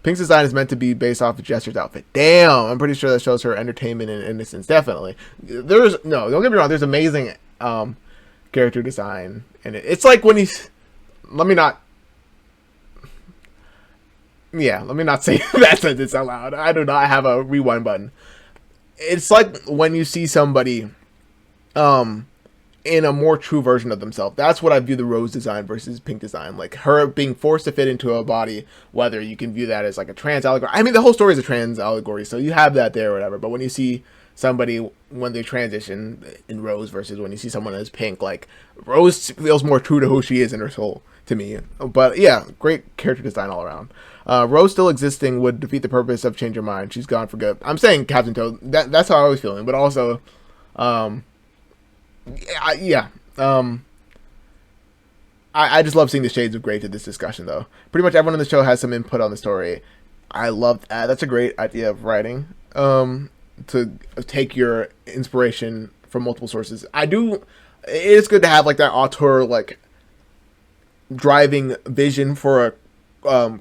Pink's design is meant to be based off of Jester's outfit. Damn, I'm pretty sure that shows her entertainment and innocence. Definitely. Don't get me wrong. There's amazing character design, and it's like when he's. Let me not say that sentence out loud. I do not have a rewind button. It's like when you see somebody in a more true version of themselves. That's what I view the Rose design versus Pink design. Like, her being forced to fit into a body, whether you can view that as like a trans allegory. I mean, the whole story is a trans allegory, so you have that there or whatever. But when you see somebody when they transition in Rose versus when you see someone as Pink, like, Rose feels more true to who she is in her soul to me. But yeah, great character design all around. Rose still existing would defeat the purpose of Change Your Mind. She's gone for good. I'm saying Captain Toad. That's how I was feeling. But also, I just love seeing the shades of gray to this discussion, though. Pretty much everyone in the show has some input on the story. I love that. That's a great idea of writing. To take your inspiration from multiple sources. It is good to have like that auteur like driving vision for a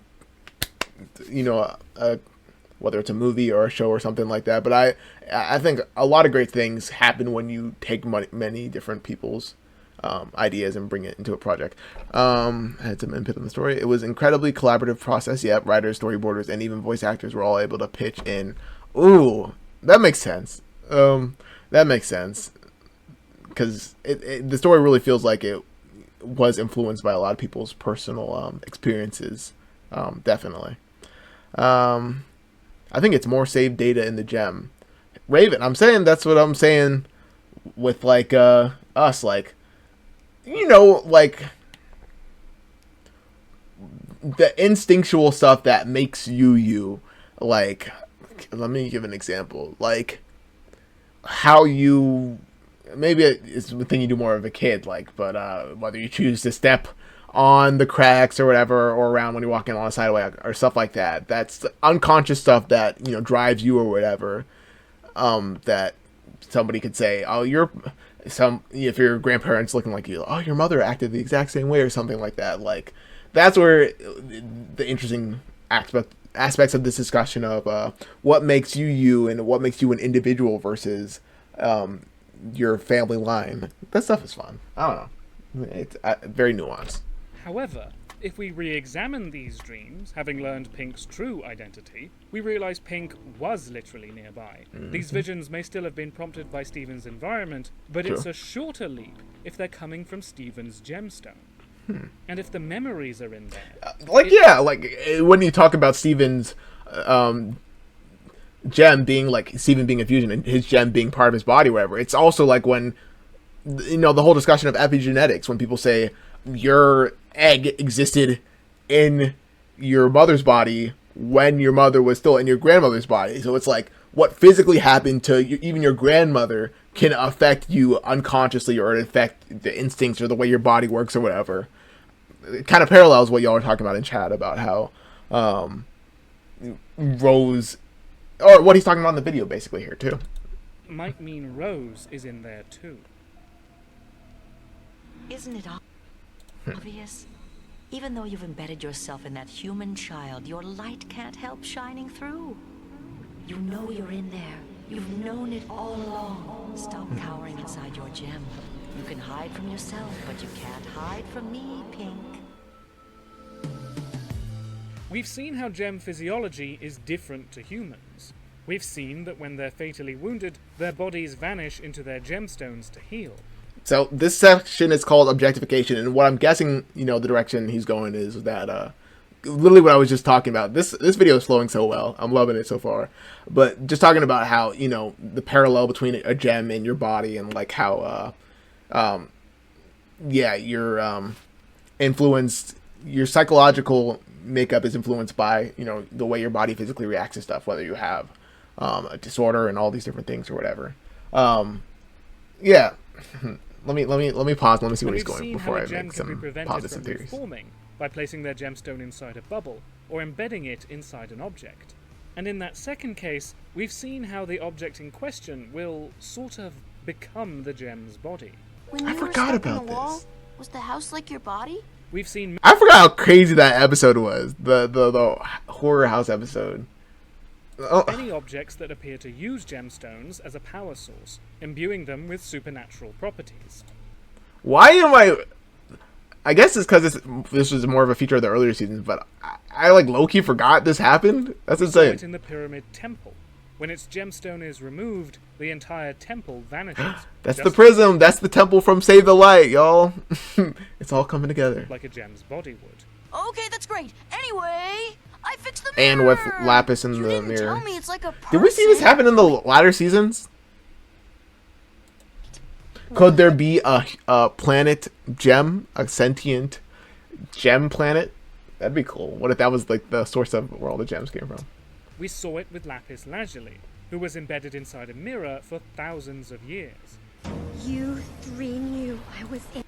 whether it's a movie or a show or something like that. But I think a lot of great things happen when you take many different people's ideas and bring it into a project. I had some input on the story. It was incredibly collaborative process. Yeah, writers, storyboarders, and even voice actors were all able to pitch in. Ooh, that makes sense. That makes sense because the story really feels like it was influenced by a lot of people's personal experiences. Definitely. I think it's more saved data in the gem. Raven, I'm saying that's what I'm saying with like us, like, like the instinctual stuff that makes you. Like, let me give an example. Like how you, maybe it's the thing you do more of a kid, like, but whether you choose to step on the cracks or whatever, or around when you're walking on the sideway or stuff like that. That's unconscious stuff that, drives you or whatever. That somebody could say, oh, if your grandparents looking like you, oh, your mother acted the exact same way or something like that. Like, that's where the interesting aspects of this discussion of what makes you and what makes you an individual versus your family line. That stuff is fun. I don't know. It's very nuanced. However, if we re-examine these dreams, having learned Pink's true identity, we realise Pink was literally nearby. Mm-hmm. These visions may still have been prompted by Steven's environment, but It's a shorter leap if they're coming from Steven's gemstone. And if the memories are in there... when you talk about Steven's gem being, like, Steven being a fusion and his gem being part of his body, whatever, it's also like when, the whole discussion of epigenetics, when people say your egg existed in your mother's body when your mother was still in your grandmother's body. So it's like what physically happened to even your grandmother can affect you unconsciously, or affect the instincts or the way your body works or whatever. It kind of parallels what y'all were talking about in chat about how Rose, or what he's talking about in the video basically here too. Might mean Rose is in there too. Isn't it obvious? Even though you've embedded yourself in that human child, your light can't help shining through. You know you're in there. You've known it all along. Stop cowering inside your gem. You can hide from yourself, but you can't hide from me, Pink. We've seen how gem physiology is different to humans. We've seen that when they're fatally wounded, their bodies vanish into their gemstones to heal. So this section is called objectification, and what I'm guessing, the direction he's going is that literally what I was just talking about. This video is flowing so well. I'm loving it so far. But just talking about how, you know, the parallel between a gem and your body, and like how you're influenced, your psychological makeup is influenced by, you know, the way your body physically reacts to stuff, whether you have a disorder and all these different things or whatever. Yeah. Let me pause. Let me see where he's going before I make some positive theories. Forming by placing their gemstone inside a bubble or embedding it inside an object. And in that second case, we've seen how the object in question will sort of become the gem's body. When I you were forgot stuck in about the wall, this. was the house like your body? We've seen. I forgot how crazy that episode was. The horror house episode. Many objects that appear to use gemstones as a power source, imbuing them with supernatural properties. Why am I guess it's because this was more of a feature of the earlier seasons, but I like low-key forgot this happened. That's insane. In the Pyramid Temple. When its gemstone is removed, the entire temple vanishes. That's the prism. That's the temple from Save the Light, y'all. It's all coming together. Like a gem's body would. Okay, that's great. Anyway, I fixed the mirror. And with Lapis in the didn't mirror. Tell me it's like a Did we see this happen in the latter seasons? Could there be a planet gem, a sentient gem planet? That'd be cool. What if that was like the source of where all the gems came from? We saw it with Lapis Lazuli, who was embedded inside a mirror for thousands of years. You three knew I was in.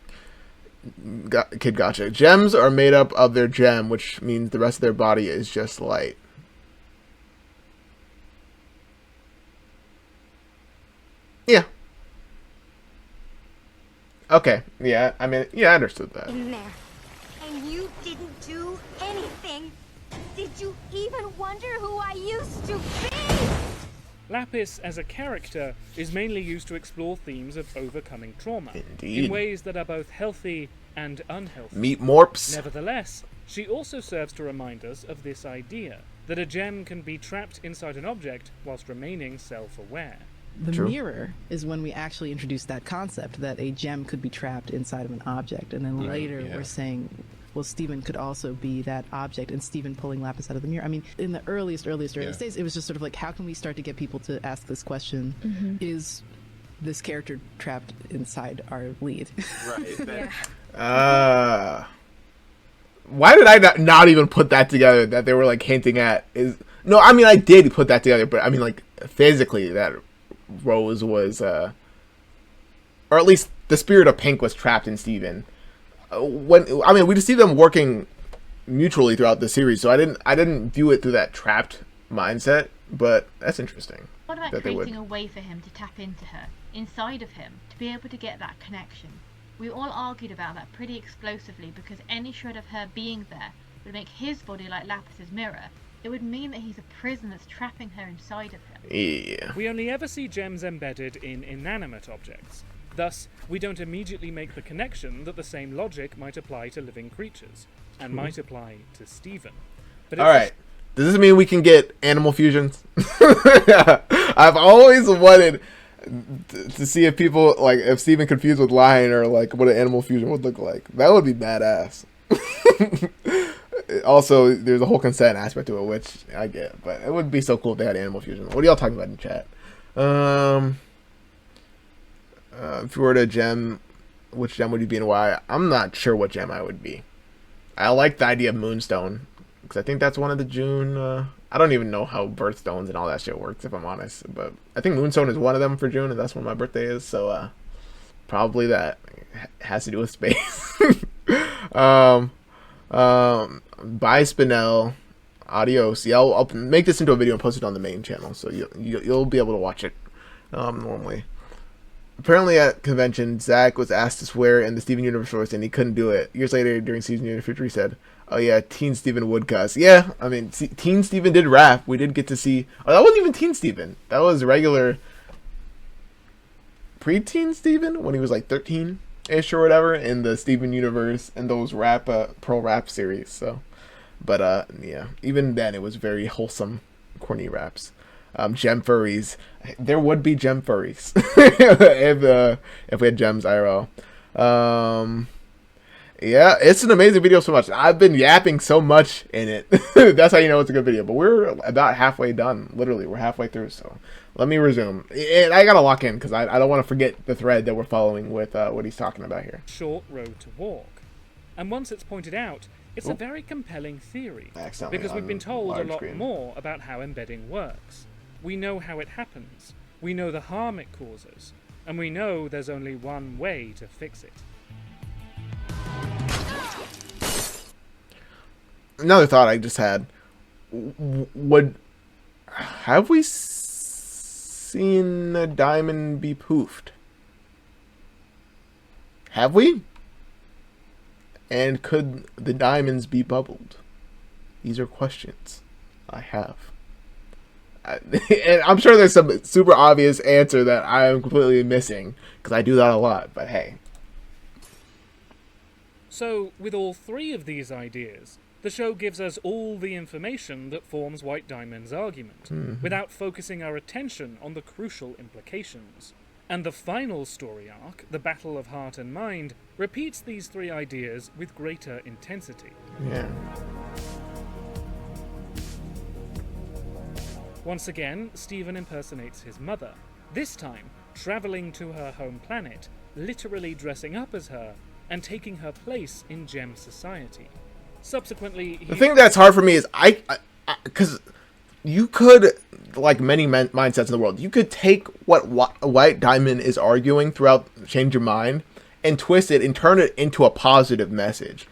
Kid Gotcha. Gems are made up of their gem, which means the rest of their body is just light. Yeah. Okay. Yeah. I mean, yeah, I understood that. In there. And you didn't do anything. Did you even wonder who I used to be? Lapis, as a character, is mainly used to explore themes of overcoming trauma. Indeed. In ways that are both healthy and unhealthy. Meet Morps. Nevertheless, she also serves to remind us of this idea, that a gem can be trapped inside an object whilst remaining self-aware. The mirror is when we actually introduced that concept that a gem could be trapped inside of an object, and then later we're saying, well, Steven could also be that object, and Steven pulling Lapis out of the mirror. I mean, in the earliest days, it was just sort of like, how can we start to get people to ask this question? Is this character trapped inside our lead? Right. Why did I not even put that together? That they were like hinting at is no. I mean, I did put that together, but I mean, like physically, that Rose was, or at least the spirit of Pink was trapped in Steven. We just see them working mutually throughout the series, so I didn't view it through that trapped mindset. But that's interesting. What about creating a way for him to tap into her, inside of him, to be able to get that connection? We all argued about that pretty explosively because any shred of her being there would make his body like Lapis's mirror. It would mean that he's a prison that's trapping her inside of him. Yeah. We only ever see gems embedded in inanimate objects. Thus, we don't immediately make the connection that the same logic might apply to living creatures, and might apply to Steven. But alright, does this mean we can get animal fusions? I've always wanted to see if people, like, if Steven confused with Lion, or like what an animal fusion would look like. That would be badass. Also, there's a whole consent aspect to it, which I get, but it would be so cool if they had animal fusion. What are y'all talking about in chat? If you were to gem, which gem would you be and why? I'm not sure what gem I would be. I like the idea of Moonstone, because I think that's one of the June. I don't even know how birthstones and all that shit works, if I'm honest. But I think Moonstone is one of them for June, and that's when my birthday is. So probably that has to do with space. Bye, Spinel. Adios. Yeah, I'll make this into a video and post it on the main channel, so you'll be able to watch it normally. Apparently at convention, Zach was asked to swear in the Steven Universe voice, and he couldn't do it. Years later, during Season of the Future, he said, "Oh yeah, Teen Steven would cuss." Yeah, I mean, Teen Steven did rap. We did get to see. Oh, that wasn't even Teen Steven. That was regular pre-teen Steven when he was like 13-ish or whatever in the Steven Universe and those rap Pearl Rap series. So, but yeah, even then it was very wholesome, corny raps. Gem furries. There would be gem furries if we had gems IRL. Yeah, it's an amazing video so much. I've been yapping so much in it. That's how you know it's a good video. But we're about halfway done. Literally, we're halfway through. So let me resume. And I gotta lock in because I don't want to forget the thread that we're following with what he's talking about here. Short road to walk. And once it's pointed out, it's a very compelling theory. Because we've been told a lot more about how embedding works. We know how it happens. We know the harm it causes. And we know there's only one way to fix it. Another thought I just had: have we seen a diamond be poofed? Have we? And could the diamonds be bubbled? These are questions I have. And I'm sure there's some super obvious answer that I am completely missing, because I do that a lot, but hey. So, with all three of these ideas, the show gives us all the information that forms White Diamond's argument, without focusing our attention on the crucial implications. And the final story arc, the Battle of Heart and Mind, repeats these three ideas with greater intensity. Yeah. Once again, Steven impersonates his mother, this time travelling to her home planet, literally dressing up as her, and taking her place in Gem society. Subsequently, the thing that's hard for me is because you could, like many mindsets in the world, you could take what White Diamond is arguing throughout Change Your Mind and twist it and turn it into a positive message.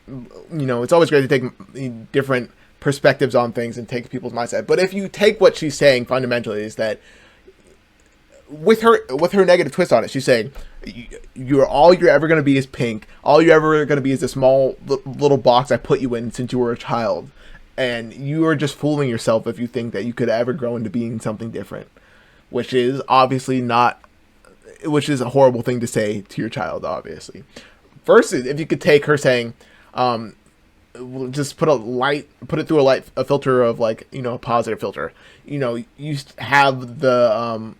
You know, it's always great to take different perspectives on things and take people's mindset. But if you take what she's saying fundamentally is that with her negative twist on it, she's saying all you're ever going to be is pink. All you're ever going to be is a small little box I put you in since you were a child. And you are just fooling yourself if you think that you could ever grow into being something different, which is obviously which is a horrible thing to say to your child, obviously. Versus if you could take her saying, just put it through a filter of, like, you know, a positive filter. You know, you have the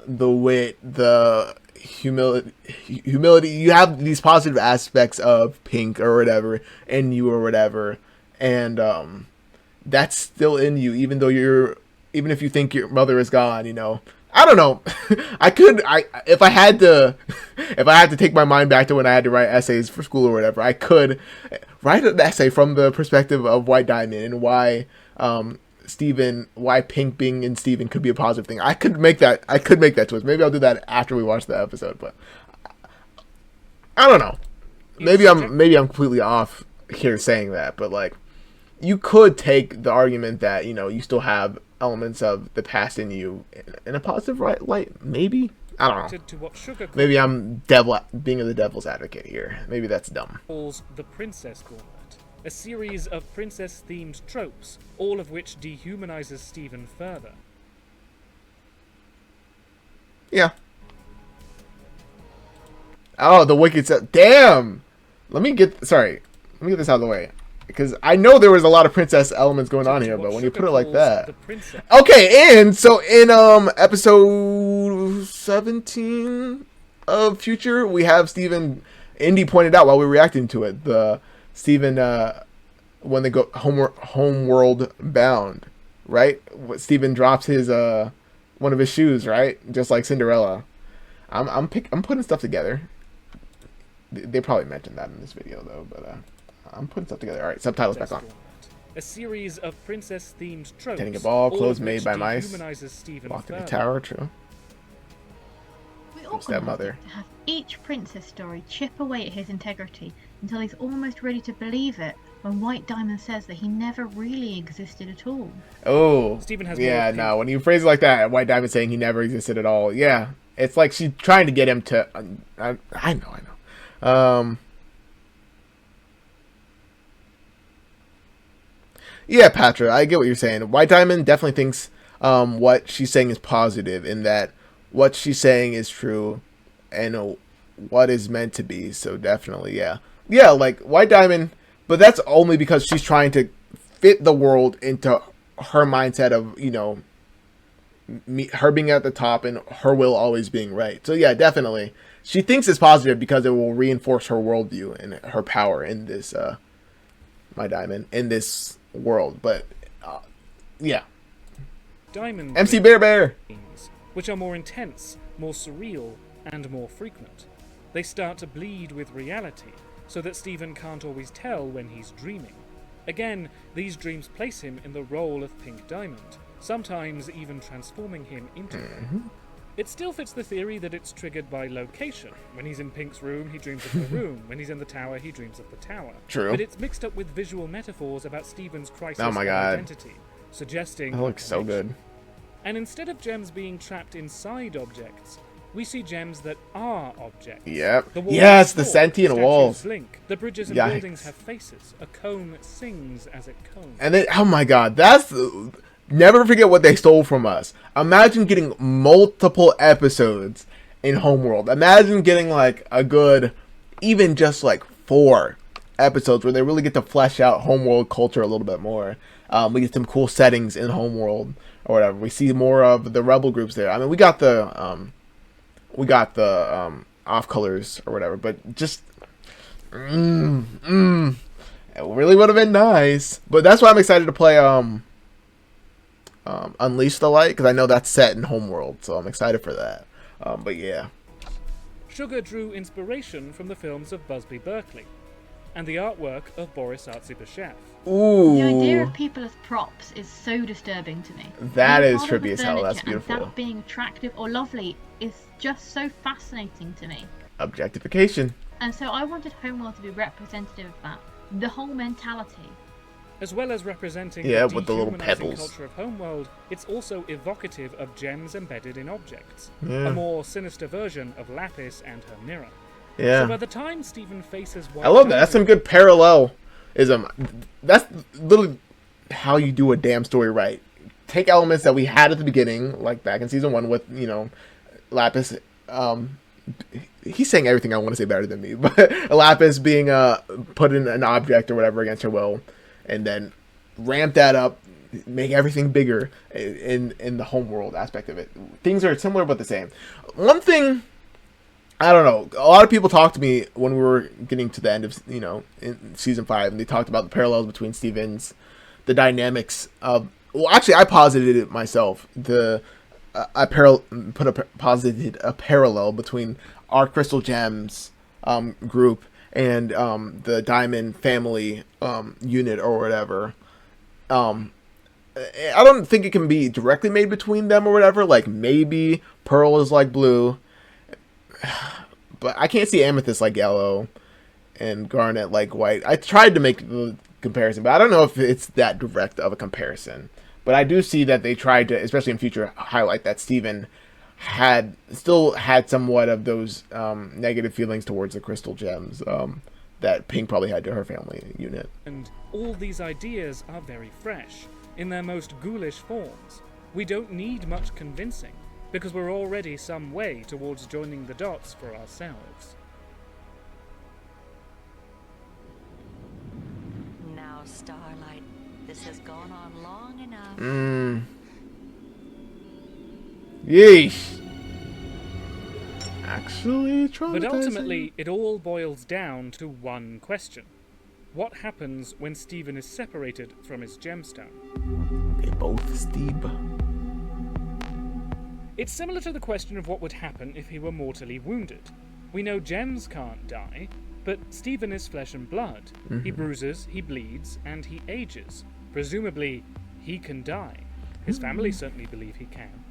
wit, the humility. You have these positive aspects of pink or whatever, and you or whatever, and that's still in you, even if you think your mother is gone. You know, I don't know. If I had to take my mind back to when I had to write essays for school or whatever, I could write an essay from the perspective of White Diamond and why why pink being in Steven could be a positive thing. I could make that twist. Maybe I'll do that after we watch the episode, but I don't know. Maybe I'm completely off here saying that, but like, you could take the argument that, you know, you still have elements of the past in you in a positive light. Maybe, I don't know. Maybe I'm being the devil's advocate here. Maybe that's dumb. The Princess Gauntlet, a series of princess-themed tropes, all of which dehumanizes Steven further. Yeah. Oh, the wicked set. Damn! Let me get this out of the way. Because I know there was a lot of princess elements going on here, but when you put it like that... Okay, and so in episode 17 of Future, we have Steven... Indy pointed out while we were reacting to it, the Steven, when they go homeworld bound, right? Steven drops his, one of his shoes, right? Just like Cinderella. I'm putting stuff together. They probably mentioned that in this video, though, but, I'm putting stuff together. All right, subtitles back on. A series of princess-themed tropes. Getting a ball, clothes made by mice. Walked in the tower, true. We all stepmother. To have each princess story chip away at his integrity until he's almost ready to believe it when White Diamond says that he never really existed at all. Oh, no. When you phrase it like that, White Diamond saying he never existed at all. Yeah, it's like she's trying to get him to. I know. Yeah, Patra, I get what you're saying. White Diamond definitely thinks what she's saying is positive, in that what she's saying is true and what is meant to be. So definitely, yeah. Yeah, like White Diamond, but that's only because she's trying to fit the world into her mindset of, you know, her being at the top and her will always being right. So yeah, definitely. she thinks it's positive because it will reinforce her worldview and her power in this my diamond in this world. But yeah, Diamond MC Bear, dreams, which are more intense, more surreal, and more frequent. They start to bleed with reality, so that Stephen can't always tell when he's dreaming. Again, these dreams place him in the role of Pink Diamond, sometimes even transforming him into one. It still fits the theory that it's triggered by location. When he's in Pink's room, he dreams of the room. When he's in the tower, he dreams of the tower. True. But it's mixed up with visual metaphors about Stephen's crisis Oh of my God. identity, suggesting that looks so good. And instead of gems being trapped inside objects, we see gems that are objects. Yep. The walls Yes, the talk, sentient statues walls. blink, the bridges and Yikes. buildings have faces. A comb sings as it combs. And then, oh my God, that's never forget what they stole from us. Imagine getting multiple episodes in Homeworld. Imagine getting like a good, even just like 4 episodes where they really get to flesh out Homeworld culture a little bit more. We get some cool settings in Homeworld or whatever. We see more of the rebel groups there. I mean, we got the off colors or whatever, but just it really would have been nice. But that's why I'm excited to play Unleash the Light, because I know that's set in Homeworld, so I'm excited for that. But yeah, Sugar drew inspiration from the films of Busby Berkeley and the artwork of Boris Artsy-Bashev. Ooh, The idea of people as props is so disturbing to me. that Being is part of the trippy as hell. That's furniture beautiful. And that being attractive or lovely is just so fascinating to me. Objectification. And so I wanted Homeworld to be representative of that. The whole mentality. As well as representing Yeah, the with the little dehumanizing pebbles. culture of Homeworld, it's also evocative of gems embedded in objects. Yeah. A more sinister version of Lapis and her mirror. Yeah. So by the time Stephen faces I love that. That's some good parallelism. That's literally how you do a damn story right. Take elements that we had at the beginning, like back in season 1 with, Lapis. He's saying everything I want to say better than me, but Lapis being put in an object or whatever against her will, and then ramp that up, make everything bigger in the Homeworld aspect of it. Things are similar but the same. One thing, I don't know, a lot of people talked to me when we were getting to the end of, in season 5, and they talked about the parallels between Stevens, the dynamics of, well, actually, I posited it myself. I posited a parallel between our Crystal Gems group and the Diamond family unit or whatever. I don't think it can be directly made between them or whatever. Like, maybe Pearl is like blue, but I can't see Amethyst like yellow and Garnet like white. I tried to make the comparison, but I don't know if it's that direct of a comparison. But I do see that they tried to, especially in future, highlight that Steven still had somewhat of those negative feelings towards the Crystal Gems that Pink probably had to her family unit. And all these ideas are very fresh, in their most ghoulish forms. We don't need much convincing, because we're already some way towards joining the dots for ourselves. Now, Starlight, this has gone on long enough. Yeesh. Actually, But ultimately, it all boils down to one question. What happens when Stephen is separated from his gemstone? They both Steve. It's similar to the question of what would happen if he were mortally wounded. We know gems can't die, but Stephen is flesh and blood. He bruises, he bleeds, and he ages. Presumably, he can die. His family certainly believe he can.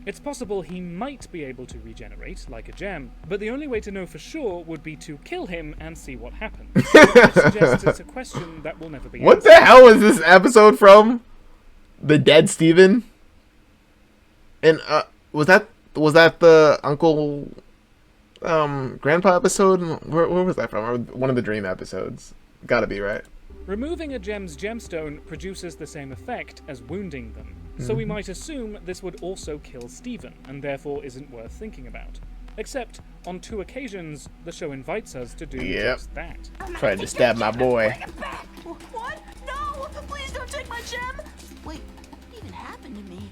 It's possible he might be able to regenerate, like a gem, but the only way to know for sure would be to kill him and see what happens. Which suggests it's a question that will never be answered. What the hell is this episode from? The Dead Steven? And was that the Uncle Grandpa episode? Where was that from? Or one of the Dream episodes. Gotta be, right? Removing a gem's gemstone produces the same effect as wounding them, so we might assume this would also kill Stephen, and therefore isn't worth thinking about. Except, on 2 occasions, the show invites us to do just that. Tried to stab my boy. What? No! Please don't take my gem! Wait, what even happened to me?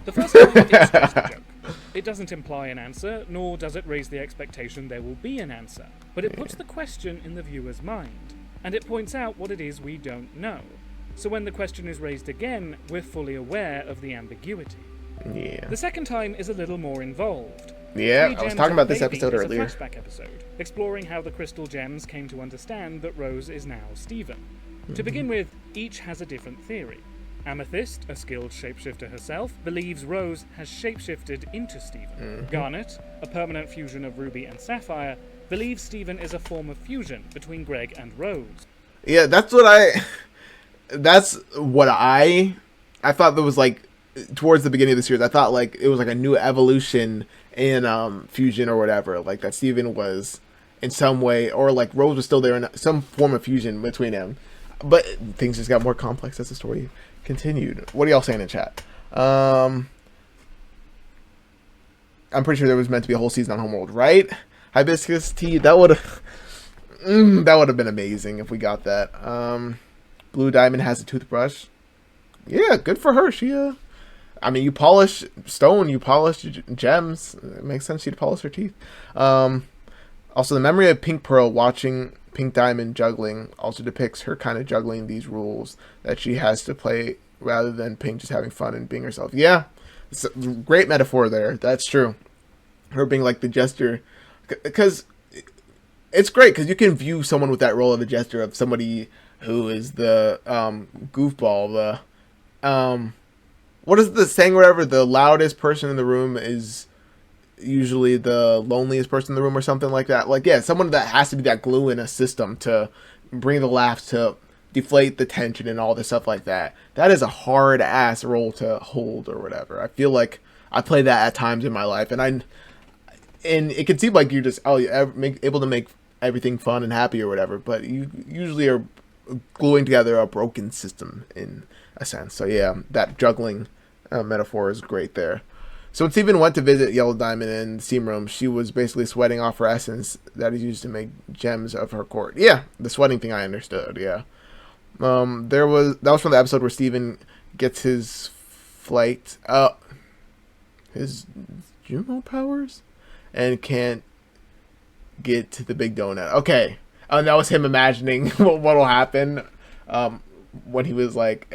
The first time it's just a joke. It doesn't imply an answer, nor does it raise the expectation there will be an answer, but it puts the question in the viewer's mind, and it points out what it is we don't know. So when the question is raised again, we're fully aware of the ambiguity. Yeah. The second time is a little more involved. Yeah, Three I was Gems talking and a about this Baby episode is earlier. A flashback episode, exploring how the crystal gems came to understand that Rose is now Stephen. To begin with, each has a different theory. Amethyst, a skilled shapeshifter herself, believes Rose has shapeshifted into Stephen. Garnet, a permanent fusion of Ruby and Sapphire, believes Stephen is a form of fusion between Greg and Rose. Yeah, that's what I thought. That was like towards the beginning of the series. I thought like it was like a new evolution in fusion or whatever, like that Stephen was in some way, or like Rose was still there in some form of fusion between them. But things just got more complex as the story continued. What are y'all saying in chat? I'm pretty sure there was meant to be a whole season on Homeworld, right? Hibiscus tea, that would have been amazing if we got that. Blue Diamond has a toothbrush. Yeah, good for her. She I mean, you polish stone, you polish gems. It makes sense she'd polish her teeth. Also, the memory of Pink Pearl watching Pink Diamond juggling also depicts her kind of juggling these rules that she has to play rather than Pink just having fun and being herself. Yeah, it's a great metaphor there. That's true. Her being like the jester. Because it's great because you can view someone with that role of the jester, of somebody who is the goofball, the what is the saying, whatever, the loudest person in the room is usually the loneliest person in the room or something like that. Like, yeah, someone that has to be that glue in a system to bring the laughs, to deflate the tension and all this stuff like that. That is a hard ass role to hold or whatever. I feel like I play that at times in my life, and it can seem like you're just able to make everything fun and happy or whatever, but you usually are gluing together a broken system in a sense. So yeah, that juggling metaphor is great there. So when Steven went to visit Yellow Diamond in the steam room, she was basically sweating off her essence that is used to make gems of her court. Yeah, the sweating thing I understood. Yeah, that was from the episode where Steven gets his his Juno powers, and can't get to the big donut. Okay, that was him imagining what'll happen when he was like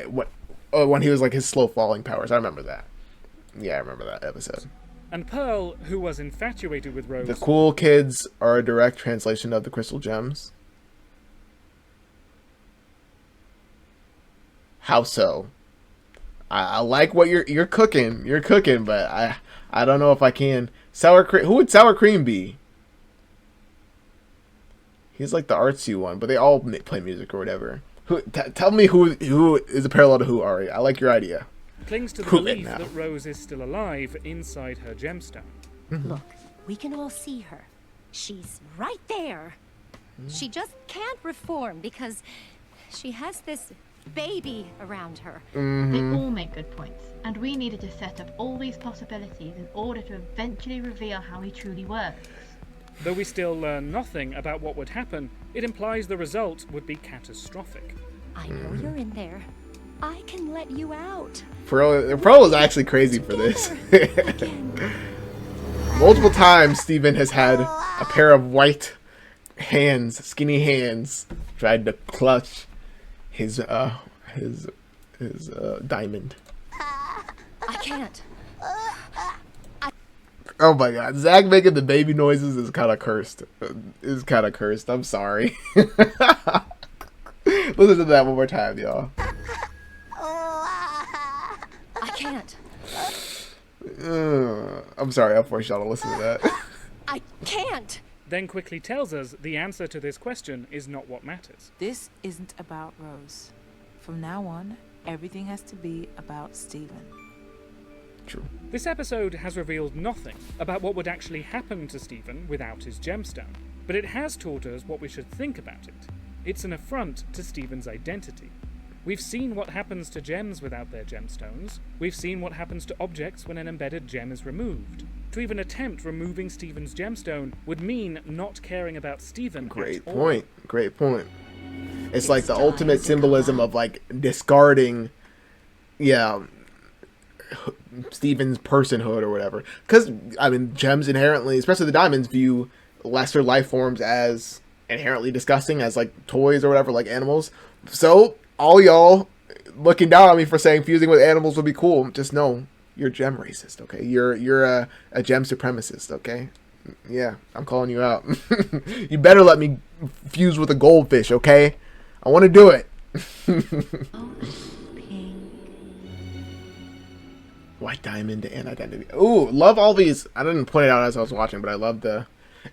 his slow falling powers. I remember that. Yeah, I remember that episode. And Pearl, who was infatuated with Rose... The cool kids are a direct translation of the crystal gems. How so? I like what you're cooking. You're cooking, but I don't know if I can. Sour cream. Who would sour cream be? He's like the artsy one, but they all play music or whatever. Tell me who is a parallel to who, Ari. I like your idea. Clings to the belief that Rose is still alive inside her gemstone. Look, we can all see her. She's right there. She just can't reform because she has this baby around her. They all make good points, and we needed to set up all these possibilities in order to eventually reveal how he truly works. Though we still learn nothing about what would happen, it implies the result would be catastrophic. I know you're in there. I can let you out. Pearl is actually crazy for this. Multiple times Steven has had a pair of white hands, skinny hands, tried to clutch his diamond. I can't. Oh my god, Zach making the baby noises is kind of cursed. I'm sorry. Listen to that one more time, y'all. I can't. I'm sorry, I'll force y'all to listen to that. I can't. Then quickly tells us the answer to this question is not what matters. This isn't about Rose. From now on, everything has to be about Stephen. True. This episode has revealed nothing about what would actually happen to Stephen without his gemstone, but it has taught us what we should think about it. It's an affront to Stephen's identity. We've seen what happens to gems without their gemstones. We've seen what happens to objects when an embedded gem is removed. To even attempt removing Stephen's gemstone would mean not caring about Stephen Great at all. point. Great point. It's like the ultimate symbolism of like discarding, Steven's personhood or whatever. Because, I mean, gems inherently, especially the diamonds, view lesser life forms as inherently disgusting, as like toys or whatever, like animals. So, all y'all looking down on me for saying fusing with animals would be cool, just know you're gem racist, okay? You're a gem supremacist, okay? Yeah, I'm calling you out. You better let me fuse with a goldfish, okay? I want to do it. White diamond and identity. Ooh, love all these. I didn't point it out as I was watching, but I love the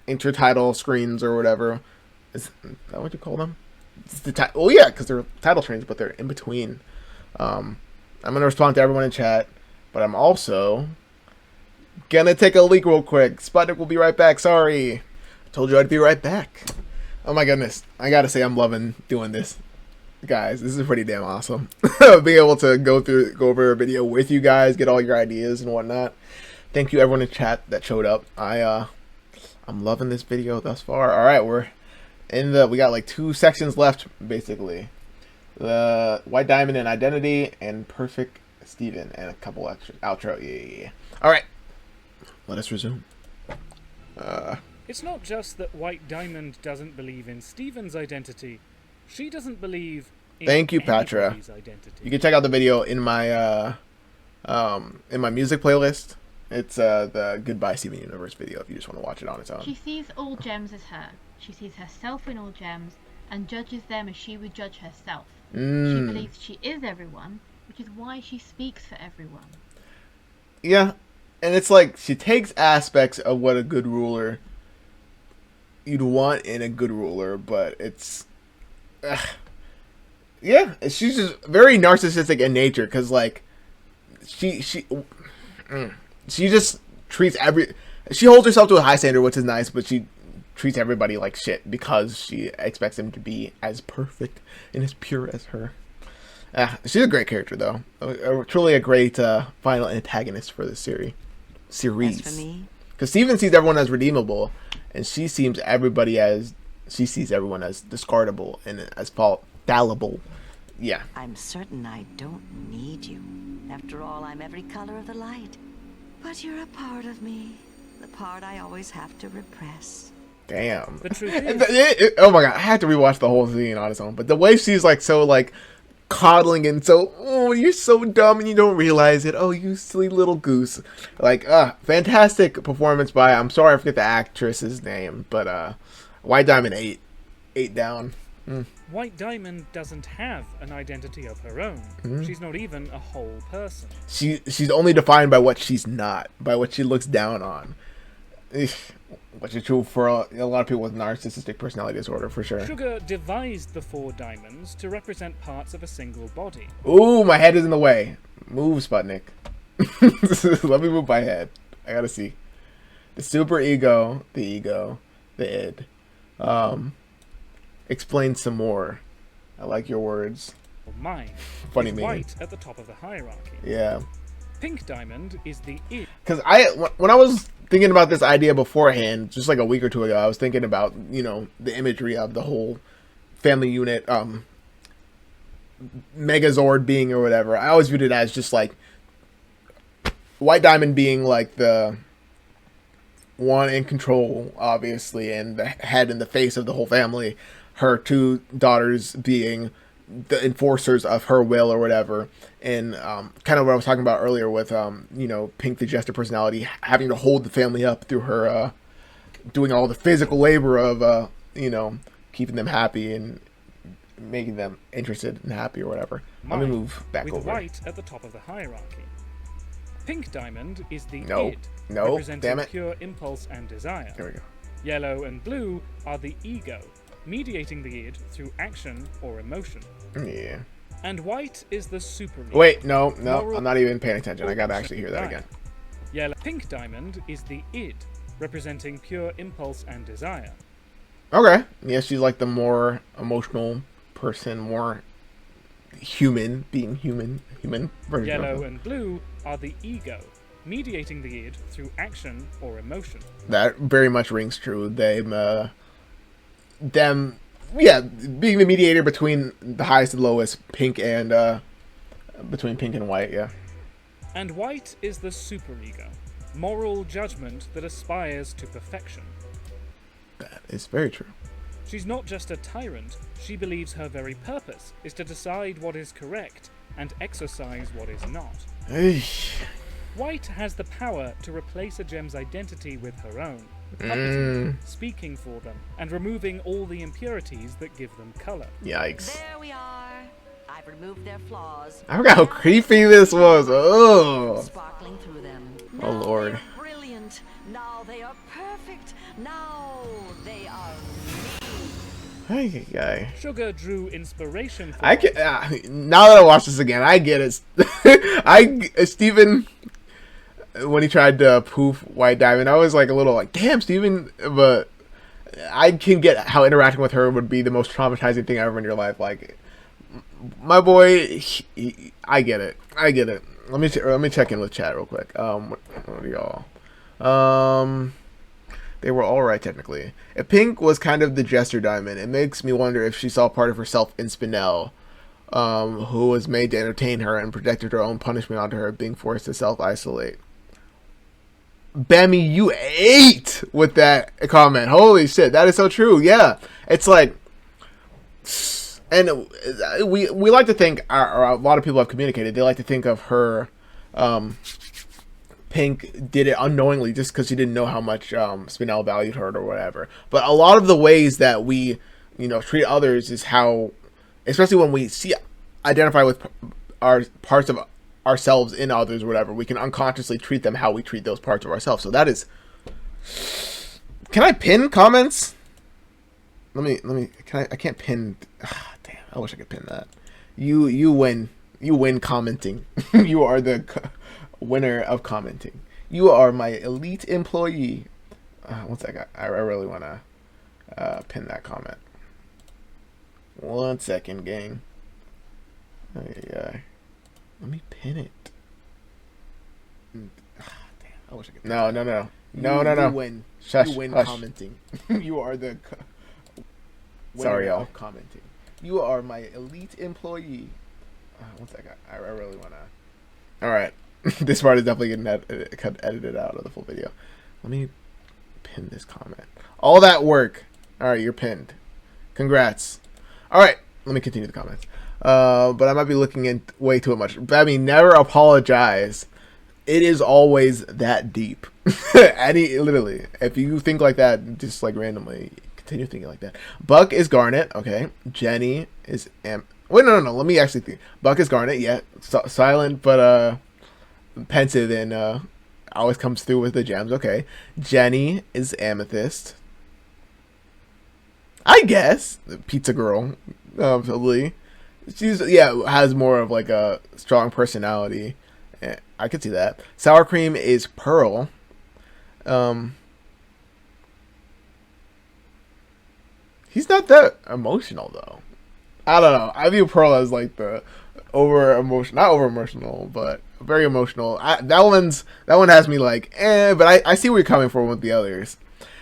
intertitle screens or whatever. Is that what you call them? It's the oh yeah, because they're title screens, but they're in between. I'm gonna respond to everyone in chat, but I'm also gonna take a leak real quick. Sputnik will be right back. Sorry, I told you I'd be right back. Oh my goodness, I gotta say I'm loving doing this. Guys, this is pretty damn awesome. Being able to go over a video with you guys, get all your ideas and whatnot. Thank you everyone in chat that showed up. I'm loving this video thus far. All right, we got like 2 sections left basically. The White Diamond and Identity and Perfect Steven and a couple extra outro. Yeah. All right, let us resume. It's not just that White Diamond doesn't believe in Steven's identity. She doesn't believe in Thank you, Patra. Identity. You can check out the video in my music playlist. It's the Goodbye Steven Universe video if you just want to watch it on its own. She sees all gems as her. She sees herself in all gems and judges them as she would judge herself. She believes she is everyone, which is why she speaks for everyone. Yeah, and it's like she takes aspects of what a good ruler you'd want in a good ruler, but it's yeah, she's just very narcissistic in nature because like she just treats she holds herself to a high standard, which is nice, but she treats everybody like shit because she expects them to be as perfect and as pure as her. She's a great character though, truly a great final antagonist for this series. As for me, because Steven sees everyone as redeemable, and she sees everyone as discardable and as fallible. Yeah. I'm certain I don't need you. After all, I'm every color of the light. But you're a part of me, the part I always have to repress. Damn. The truth is, oh my god, I had to rewatch the whole scene on its own. But the way she's like so like coddling and so, oh, you're so dumb and you don't realize it. Oh, you silly little goose. Like, fantastic performance by, I'm sorry I forget the actress's name, but White Diamond 8 down. White Diamond doesn't have an identity of her own. She's not even a whole person. She's only defined by what she's not, by what she looks down on. Which is true for a lot of people with narcissistic personality disorder, for sure. Sugar devised the 4 diamonds to represent parts of a single body. Ooh, my head is in the way. Move, Sputnik. Let me move my head. I gotta see. The super ego, the id. Explain some more. I like your words. Mine Funny is me. white at the top of the hierarchy. Yeah. Pink diamond is the id. Because when I was thinking about this idea beforehand, just like a week or 2 ago, I was thinking about, you know, the imagery of the whole family unit, Megazord being or whatever. I always viewed it as just like White Diamond being like the one in control, obviously, and the head and the face of the whole family. Her 2 daughters being the enforcers of her will or whatever, and kind of what I was talking about earlier with you know, Pink the Jester personality having to hold the family up through her doing all the physical labor of you know, keeping them happy and making them interested and happy or whatever. Let me move back with over. white at the top of the hierarchy. Pink diamond is the id, No, representing damn it. pure impulse and desire. There we go. Yellow and blue are the ego, mediating the id through action or emotion. Yeah. And white is the super ego. Wait, no, I'm not even paying attention. I gotta actually hear that again. Yellow. Pink diamond is the id, representing pure impulse and desire. Okay. Yeah, she's like the more emotional person, more human, being human version. Yellow and blue are the ego, mediating the id through action or emotion. That very much rings true. Yeah, being the mediator between the highest and lowest, pink and between pink and white. Yeah. And White is the superego, moral judgment that aspires to perfection. That is very true. She's not just a tyrant, she believes her very purpose is to decide what is correct and exercise what is not. White has the power to replace a gem's identity with her own, speaking for them, and removing all the impurities that give them color. Yikes. There we are. I've removed their flaws. I forgot how creepy this was. Oh. Sparkling through them. Oh Lord. They are brilliant. Now they are perfect. Now they are me. Hey, guy. Sugar drew inspiration from I can now that I watch this again, I get it. Steven, when he tried to poof White Diamond, I was like a little like, damn, Steven, but I can get how interacting with her would be the most traumatizing thing ever in your life. Like, my boy, I get it. I get it. Let me check in with chat real quick. What are y'all? They were all right technically. If Pink was kind of the jester diamond, it makes me wonder if she saw part of herself in Spinel, who was made to entertain her and projected her own punishment onto her, being forced to self-isolate. Bammy, you ate with that comment. Holy shit, that is so true. Yeah, it's like, and we like to think, or a lot of people have communicated, they like to think of her, Pink did it unknowingly just because she didn't know how much Spinel valued her or whatever. But a lot of the ways that we, treat others is how, especially when we identify with our parts of ourselves in others or whatever, we can unconsciously treat them how we treat those parts of ourselves. So that is. Can I pin comments? Let me. I can't pin. Damn, I wish I could pin that. You win. You win commenting. You are the winner of commenting. You are my elite employee. One second. I really want to pin that comment. 1 second, gang. Let me pin it. Damn, I wish I could. No. You win. Shush. You win commenting. You are the winner of commenting. You are my elite employee. 1 second. I really want to. All right. This part is definitely getting edited out of the full video. Let me pin this comment. All that work. All right, you're pinned. Congrats. All right, let me continue the comments. But I might be looking in way too much. I mean, never apologize. It is always that deep. Literally, if you think like that, just like randomly, continue thinking like that. Buck is Garnet. Okay. Jenny is Wait, no. Let me actually think. Buck is Garnet. Yeah, silent, but pensive and always comes through with the gems. Okay. Jenny is Amethyst. I guess the pizza girl, probably. She's has more of like a strong personality. I could see that. Sour cream is Pearl. He's not that emotional though. I don't know. I view Pearl as like the not over emotional, but very emotional. That one has me like, but I see where you're coming from with the others.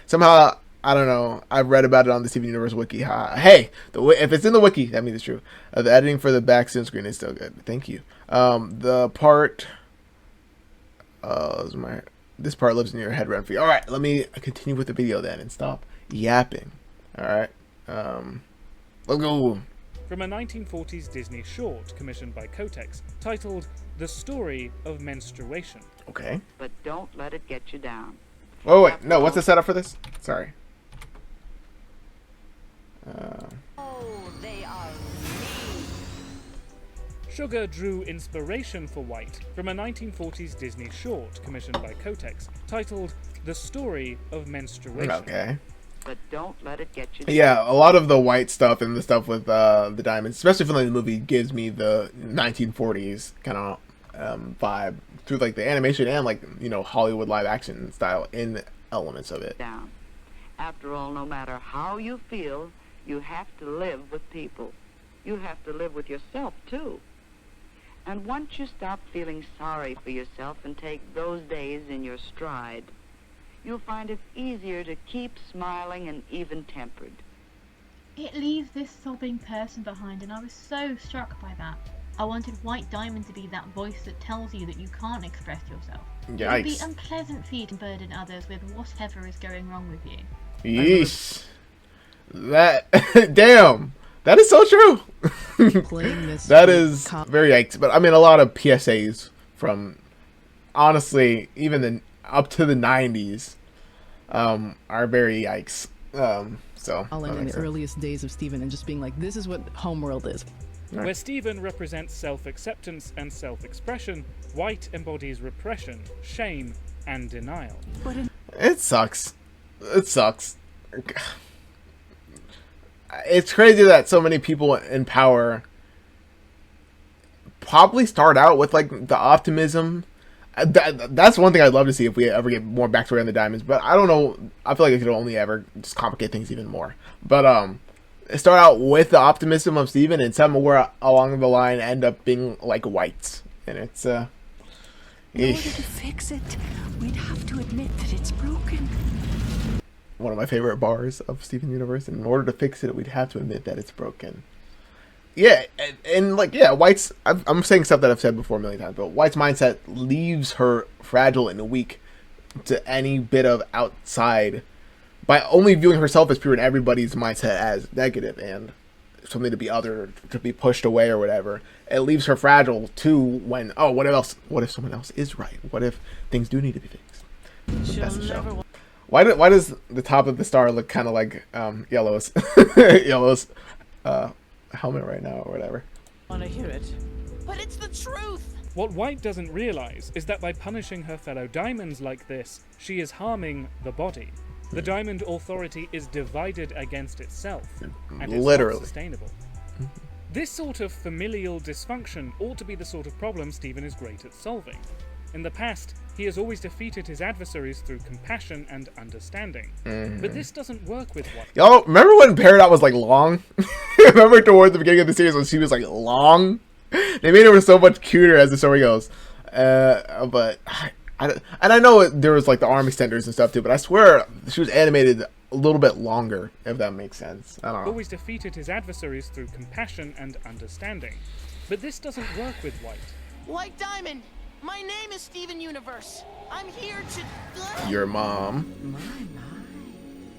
Somehow, I don't know. I've read about it on the Steven Universe wiki. Hey, if it's in the wiki, that means it's true. The editing for the back screen is still good. Thank you. The part, this part lives in your head rent free. All right, let me continue with the video then and stop yapping. All right, let's go. From a 1940s Disney short commissioned by Kotex titled The Story of Menstruation. Okay. But don't let it get you down. Oh, wait. No, what's the setup for this? Sorry. They are Sugar drew inspiration for White from a 1940s Disney short commissioned by Kotex titled The Story of Menstruation. Okay. But don't let it get you down. Yeah, a lot of the White stuff and the stuff with the diamonds, especially from the movie, gives me the 1940s kind of vibe through like the animation and like Hollywood live action style in elements of it. Down. After all, no matter how you feel, you have to live with people. You have to live with yourself too. And once you stop feeling sorry for yourself and take those days in your stride, you'll find it easier to keep smiling and even-tempered. It leaves this sobbing person behind, and I was so struck by that. I wanted White Diamond to be that voice that tells you that you can't express yourself. Yikes. It would be unpleasant for you to burden others with whatever is going wrong with you. Yeesh. That damn. That is so true. That is very yikes. But I mean, a lot of PSAs from, honestly, even up to the 90s, are very yikes. So in the earliest days of Steven and just being like, this is what Homeworld is. Where Steven represents self-acceptance and self-expression, White embodies repression, shame, and denial. It sucks. It sucks. It's crazy that so many people in power probably start out with like the optimism. That's one thing I'd love to see if we ever get more backstory on the diamonds. But I don't know. I feel like it could only ever just complicate things even more. But start out with the optimism of Steven and somewhere along the line end up being like Whites, and it's In order to fix it, we'd have to admit that it's broken. one of my favorite bars of Steven Universe. In order to fix it, we'd have to admit that it's broken. Yeah, and like, yeah, White's, I'm saying stuff that I've said before a million times, but White's mindset leaves her fragile and weak to any bit of outside by only viewing herself as pure and everybody's mindset as negative and something to be other, to be pushed away or whatever. It leaves her fragile too when, oh, what if someone else is right? What if things do need to be fixed? That's the show. Why does the top of the star look kind of like Yellow's helmet right now or whatever? Want to hear it? But it's the truth! What White doesn't realize is that by punishing her fellow diamonds like this, she is harming the body. The Diamond Authority is divided against itself, and it's Literally. not sustainable. This sort of familial dysfunction ought to be the sort of problem Steven is great at solving. In the past, he has always defeated his adversaries through compassion and understanding. But this doesn't work with White. Y'all remember when Peridot was like long? Remember towards the beginning of the series when she was like long? They made her so much cuter as the story goes. But I know there was like the arm extenders and stuff too, but I swear she was animated a little bit longer, if that makes sense. I don't know. Always defeated his adversaries through compassion and understanding. But this doesn't work with White. White Diamond, my name is Steven Universe. I'm here to... Your mom.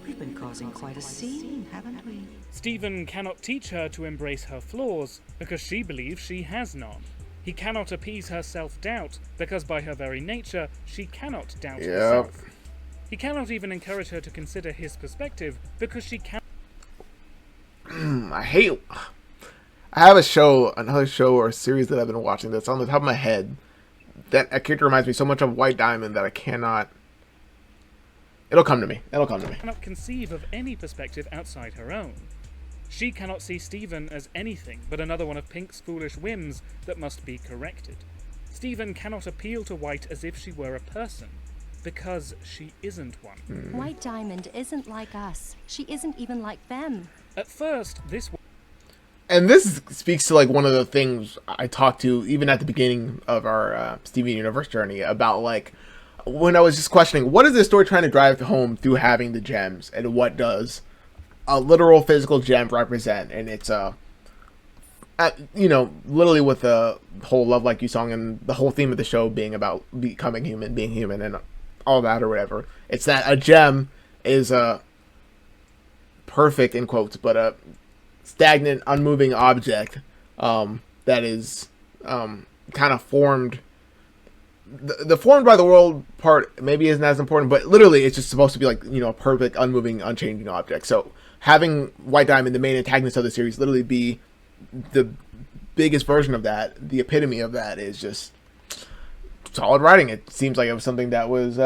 We've been causing quite a scene, haven't we? Steven cannot teach her to embrace her flaws because she believes she has none. He cannot appease her self-doubt because by her very nature, she cannot doubt herself. He cannot even encourage her to consider his perspective because she can't. I have another show or series that I've been watching that's on the top of my head. That a character reminds me so much of White Diamond that I cannot. It'll come to me. Cannot conceive of any perspective outside her own. She cannot see Steven as anything but another one of Pink's foolish whims that must be corrected. Steven cannot appeal to White as if she were a person, because she isn't one. White Diamond isn't like us. She isn't even like them. At first, this... And this speaks to like one of the things I talked to even at the beginning of our Steven Universe journey about, like, when I was just questioning, what is this story trying to drive home through having the gems, and what does a literal physical gem represent? And it's literally with the whole Love Like You song and the whole theme of the show being about becoming human, being human, and all that or whatever. It's that a gem is a perfect, in quotes, but a stagnant, unmoving object that is kind of formed. The formed by the world part maybe isn't as important, but literally it's just supposed to be like, a perfect, unmoving, unchanging object. So having White Diamond, the main antagonist of the series, literally be the biggest version of that, the epitome of that, is just solid writing. It seems like it was something that was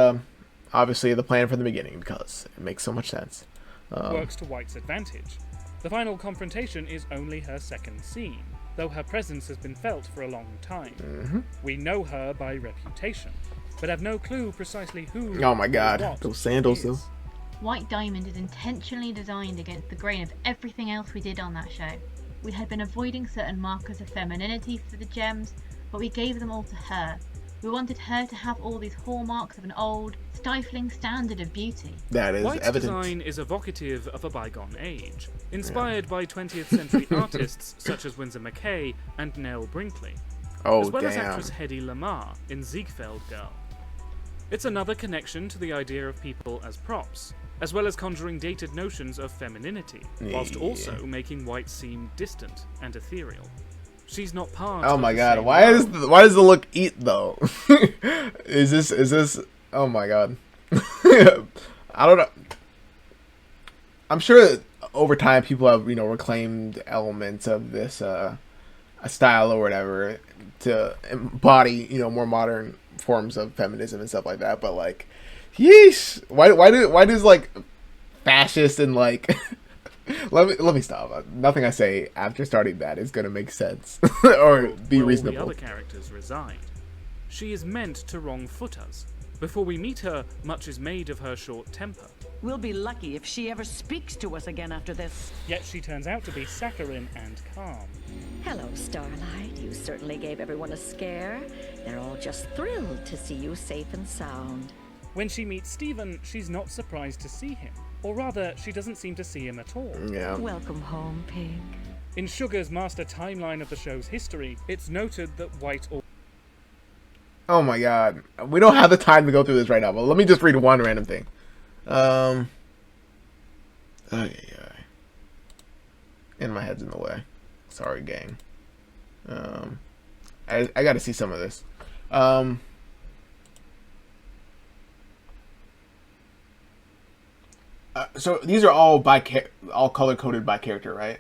obviously the plan from the beginning, because it makes so much sense. Works to White's advantage. The final confrontation is only her second scene, though her presence has been felt for a long time. We know her by reputation, but have no clue precisely who. Oh my god, those sandals though. White Diamond is intentionally designed against the grain of everything else we did on that show. We had been avoiding certain markers of femininity for the gems, but we gave them all to her. We wanted her to have all these hallmarks of an old, stifling standard of beauty. That is White's evident. design is evocative of a bygone age, inspired by 20th century artists such as Winsor McCay and Nell Brinkley, as well as actress Hedy Lamarr in Ziegfeld Girl. It's another connection to the idea of people as props, as well as conjuring dated notions of femininity, whilst also making White seem distant and ethereal. She's not part of Oh my the god, same why world. does the look eat though? is this oh my god. I don't know. I'm sure that over time people have, reclaimed elements of this a style or whatever to embody, more modern forms of feminism and stuff like that, but like yeesh. Why does like fascist and like let me stop. Nothing I say after starting that is gonna make sense or be reasonable. All the other characters reside. She is meant to wrong-foot us. Before we meet her, much is made of her short temper. We'll be lucky if she ever speaks to us again after this. Yet she turns out to be saccharine and calm. Hello, Starlight. You certainly gave everyone a scare. They're all just thrilled to see you safe and sound. When she meets Stephen, she's not surprised to see him. Or rather, she doesn't seem to see him at all. Yeah. Welcome home, Pink. In Sugar's master timeline of the show's history, it's noted that White... Oh my god. We don't have the time to go through this right now, but let me just read one random thing. And my head's in the way. Sorry, gang. I gotta see some of this. So these are all all color coded by character, right?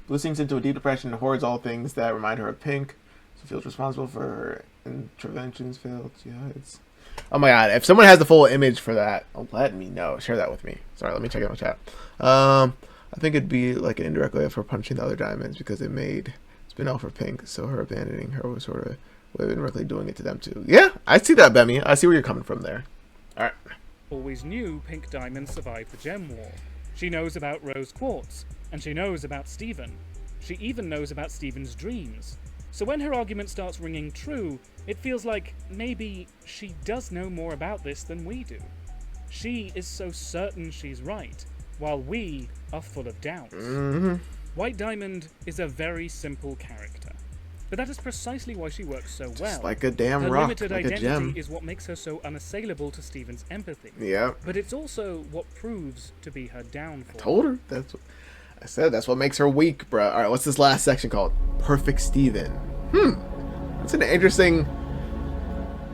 Blue sinks into a deep depression and hoards all things that remind her of Pink. She feels responsible for her interventions failed. Yeah, it's. Oh my god! If someone has the full image for that, let me know. Share that with me. Sorry, let me check it out in chat. I think it'd be like an indirect way of her punching the other diamonds because it made spin-off for Pink, so her abandoning her was sort of way of indirectly doing it to them too. Yeah, I see that, Bemmy. I see where you're coming from there. All right. Always knew Pink Diamond survived the Gem War. She knows about Rose Quartz, and she knows about Stephen. She even knows about Stephen's dreams. So when her argument starts ringing true, it feels like maybe she does know more about this than we do. She is so certain she's right, while we are full of doubts. Mm-hmm. White Diamond is a very simple character. But that is precisely why she works so well. Just like a damn her rock, limited like a identity gem. is what makes her so unassailable to Stephen's empathy. Yeah. But it's also what proves to be her downfall. Told her. That's what I said. That's what makes her weak, bro. All right, what's this last section called? Perfect Stephen. That's an interesting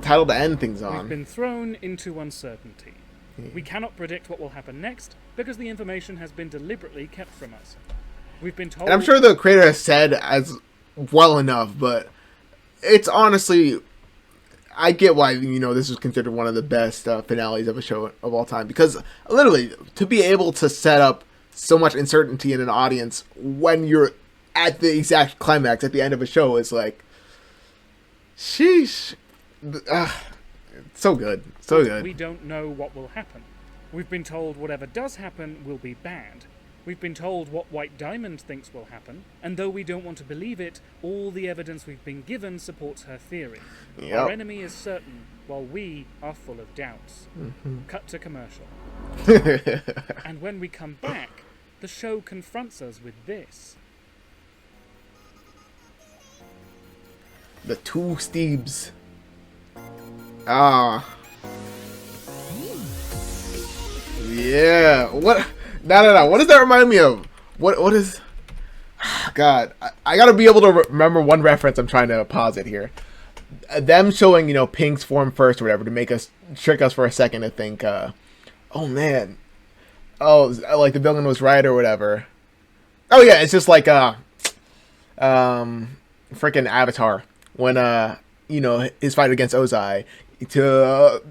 title to end things on. We've been thrown into uncertainty. We cannot predict what will happen next because the information has been deliberately kept from us. We've been told. And I'm sure the creator has said as well enough, but it's honestly, I get why this is considered one of the best finales of a show of all time, because literally to be able to set up so much uncertainty in an audience when you're at the exact climax at the end of a show is like, sheesh. So good. So good. We don't know what will happen. We've been told whatever does happen will be bad. We've been told what White Diamond thinks will happen, and though we don't want to believe it, all the evidence we've been given supports her theory. Yep. Our enemy is certain, while we are full of doubts. Mm-hmm. Cut to commercial. And when we come back, the show confronts us with this. The two Steves. Ah. Yeah. What? No. What does that remind me of? What is... God. I gotta be able to remember one reference. I'm trying to pause it here. Them showing, Pink's form first or whatever to make us... trick us for a second to think, oh, man. Oh, like the villain was right or whatever. Oh, yeah. It's just like, freaking Avatar. When, his fight against Ozai.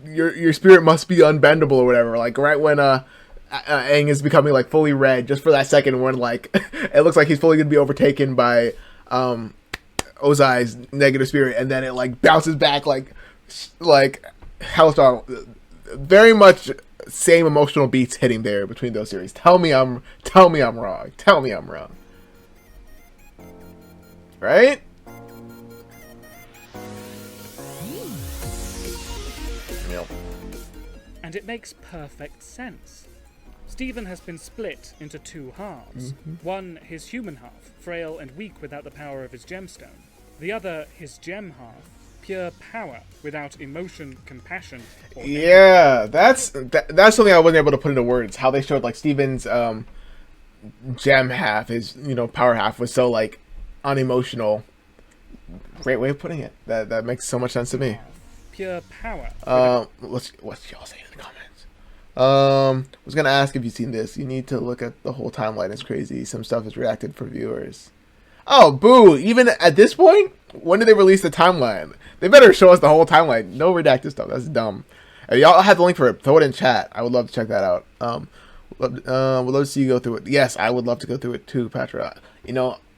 Your spirit must be unbendable or whatever. Like, right when, Aang is becoming, like, fully red, just for that second when, like, it looks like he's fully gonna be overtaken by, Ozai's negative spirit, and then it, like, bounces back, like, Hellstorm. Very much same emotional beats hitting there between those series. Tell me I'm wrong. Tell me I'm wrong. Right? and it makes perfect sense. Stephen has been split into two halves. One, his human half, frail and weak without the power of his gemstone. The other, his gem half, pure power without emotion, compassion, or yeah, that's something I wasn't able to put into words. How they showed like Stephen's gem half, his power half was so like unemotional. Great way of putting it. That makes so much sense to me. Pure power. What's y'all saying in the comments? I was gonna ask if you've seen this. You need to look at the whole timeline. It's crazy. Some stuff is reacted for viewers. Oh, boo! Even at this point, when did they release the timeline? They better show us the whole timeline. No redacted stuff. That's dumb. If y'all have the link for it, throw it in chat. I would love to check that out. Would love to see you go through it. Yes, I would love to go through it too, Patra.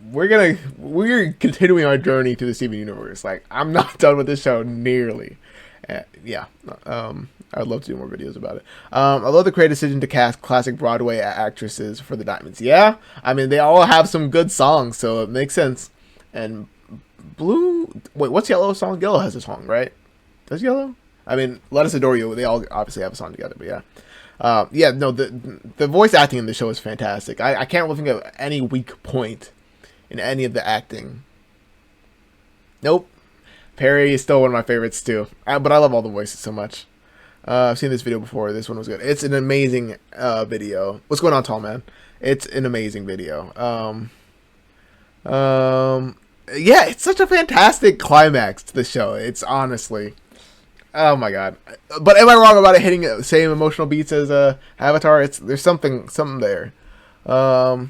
We're continuing our journey to the Steven universe. Like, I'm not done with this show nearly. Yeah. I'd love to do more videos about it. I love the creative decision to cast classic Broadway actresses for the Diamonds. Yeah, I mean, they all have some good songs, so it makes sense. And Blue, wait, what's Yellow song? Yellow has a song, right? Does Yellow? I mean, Let Us Adore You. They all obviously have a song together, but yeah. Yeah, no, the voice acting in the show is fantastic. I can't really think of any weak point in any of the acting. Nope. Perry is still one of my favorites too. But I love all the voices so much. I've seen this video before. This one was good. It's an amazing video. What's going on, Tall Man? It's an amazing video. Yeah, it's such a fantastic climax to the show. It's honestly, oh my god. But am I wrong about it hitting the same emotional beats as Avatar? There's something there. Oh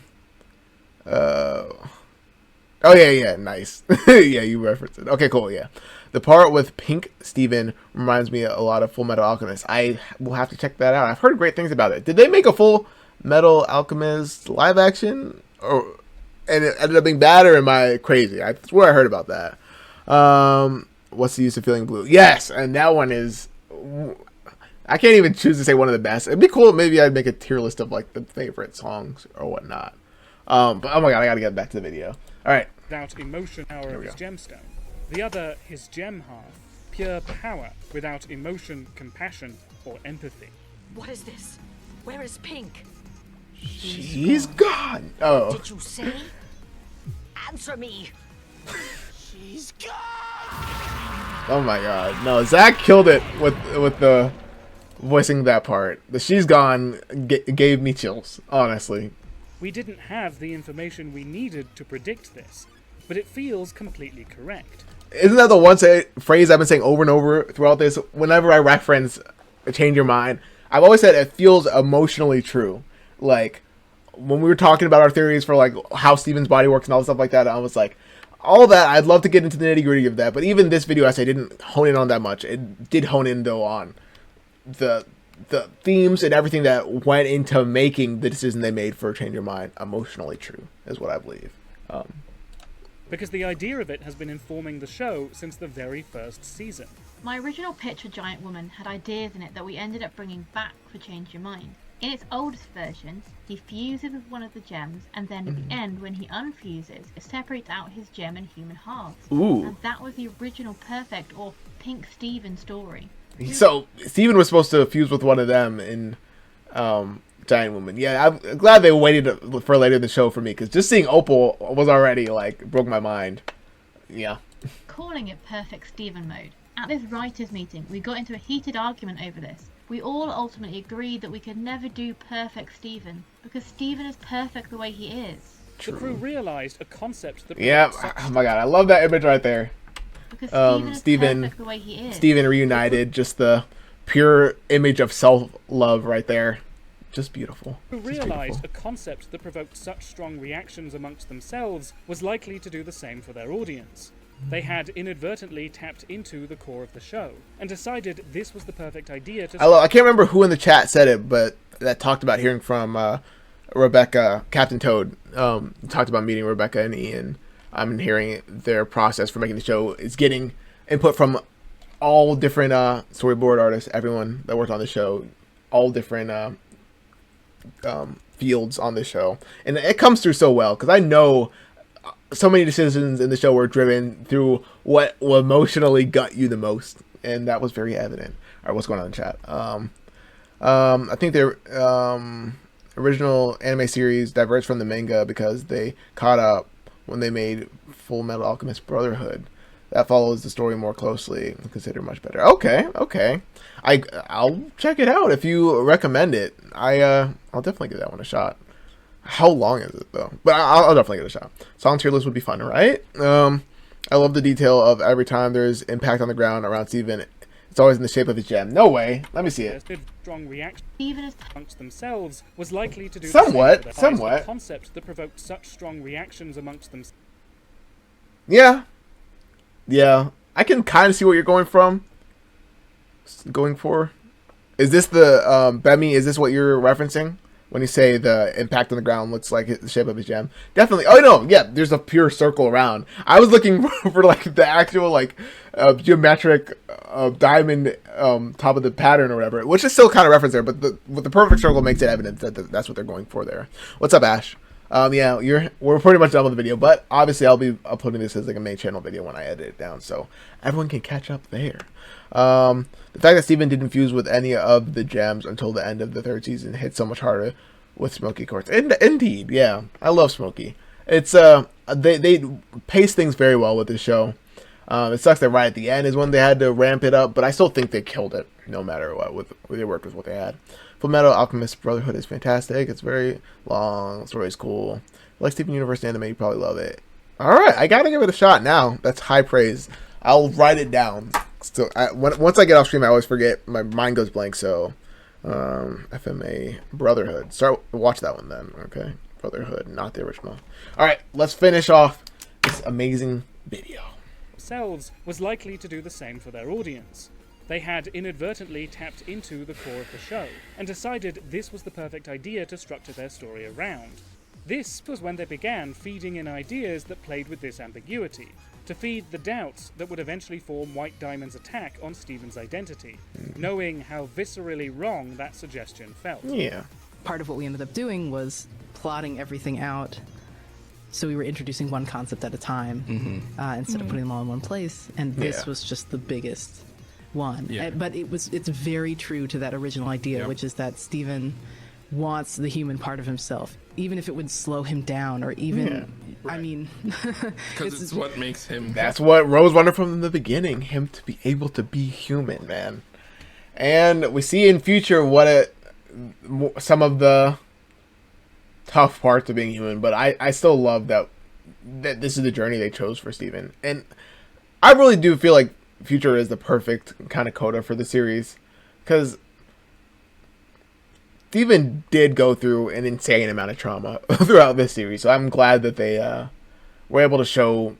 yeah, nice. Yeah, you referenced it. Okay, cool. Yeah, the part with Pink Steven reminds me a lot of Full Metal Alchemist. I will have to check that out. I've heard great things about it. Did they make a Full Metal Alchemist live action, and it ended up being bad, or am I crazy? I swear I heard about that. What's the use of feeling blue? Yes, and that one is. I can't even choose to say one of the best. It'd be cool if maybe I'd make a tier list of like the favorite songs or whatnot. But oh my god, I gotta get back to the video. All right. Without emotion, power of his gemstone. The other, his gem half, pure power without emotion, compassion, or empathy. What is this? Where is Pink? She's gone. Oh. Did you say? Answer me. She's gone. Oh my god. No, Zach killed it with the voicing that part. The "she's gone" gave me chills, honestly. We didn't have the information we needed to predict this, but it feels completely correct. Isn't that the one phrase I've been saying over and over throughout this? Whenever I reference "change your mind," I've always said it feels emotionally true. Like, when we were talking about our theories for like how Steven's body works and all stuff like that, I was like, all that, I'd love to get into the nitty gritty of that. But even this video, I didn't hone in on that much. It did hone in though on the themes and everything that went into making the decision they made for Change Your Mind emotionally true, is what I believe. Because the idea of it has been informing the show since the very first season. My original pitch for Giant Woman had ideas in it that we ended up bringing back for Change Your Mind. In its oldest versions, he fuses with one of the gems, and then at the end, when he unfuses, it separates out his gem and human halves. Ooh. And that was the original perfect, or Pink Steven story. So Steven was supposed to fuse with one of them in Giant Woman. Yeah, I'm glad they waited for later in the show for me, because just seeing Opal was already like broke my mind. Yeah. Calling it Perfect Steven mode. At this writers' meeting, we got into a heated argument over this. We all ultimately agreed that we could never do Perfect Steven, because Steven is perfect the way he is. True. The crew realized a concept that... Yeah, oh my god, I love that image right there. Because Steven is perfect the way he is. Steven reunited, just the pure image of self-love right there. Just beautiful. Who realized a concept that provoked such strong reactions amongst themselves was likely to do the same for their audience. They had inadvertently tapped into the core of the show, and decided this was the perfect idea to... I can't remember who in the chat said it, but that talked about hearing from Rebecca, Captain Toad, talked about meeting Rebecca and Ian. I'm hearing their process for making the show is getting input from all different storyboard artists, everyone that worked on the show, all different fields on the show. And it comes through so well, because I know so many decisions in the show were driven through what will emotionally gut you the most, and that was very evident. All right, what's going on in the chat? I think their original anime series diverged from the manga because they caught up when they made Full Metal Alchemist Brotherhood. That follows the story more closely and considered much better. Okay, okay. I'll check it out if you recommend it. I'll definitely give that one a shot. How long is it though? But I'll definitely give it a shot. Song tier list would be fun, right? I love the detail of every time there's impact on the ground around Steven, it's always in the shape of his gem. No way. Let me see it. Strong reaction even amongst themselves was likely to do somewhat. The Somewhat. Concept that provoked such strong reactions amongst them. Yeah. Yeah. I can kind of see what you're going for. Is this the Bemi? Is this what you're referencing when you say the impact on the ground looks like the shape of his gem? Definitely. Oh no, yeah. There's a pure circle around. I was looking for like the actual like geometric diamond top of the pattern or whatever, which is still kind of referenced there. But the perfect circle makes it evident that that's what they're going for there. What's up, Ash? Yeah, we're pretty much done with the video, but obviously I'll be uploading this as like a main channel video when I edit it down, so everyone can catch up there. The fact that Steven didn't fuse with any of the gems until the end of the 3rd season hit so much harder with Smokey Quartz. Indeed, yeah, I love Smokey. It's they pace things very well with this show. It sucks that right at the end is when they had to ramp it up, but I still think they killed it no matter what. They worked with what they had. Full Metal Alchemist Brotherhood is fantastic. It's very long. The story's cool. If you like Steven Universe anime, you probably love it. Alright, I gotta give it a shot now. That's high praise. I'll write it down. Still, once I get off stream, I always forget. My mind goes blank, so... FMA Brotherhood. Watch that one then, okay? Brotherhood, not the original. Alright, let's finish off this amazing video. Themselves was likely to do the same for their audience. They had inadvertently tapped into the core of the show, and decided this was the perfect idea to structure their story around. This was when they began feeding in ideas that played with this ambiguity, to feed the doubts that would eventually form White Diamond's attack on Steven's identity, knowing how viscerally wrong that suggestion felt. Yeah. Part of what we ended up doing was plotting everything out, so we were introducing one concept at a time, instead of putting them all in one place, and this was just the biggest one. But it's very true to that original idea, which is that Steven wants the human part of himself, even if it would slow him down, or even I mean, because it's what makes him. That's what Rose wanted from the beginning, him to be able to be human, man. And we see in future what some of the tough parts of being human, but I still love that this is the journey they chose for Steven. And I really do feel like Future is the perfect kind of coda for the series, because Steven did go through an insane amount of trauma throughout this series, so I'm glad that they were able to show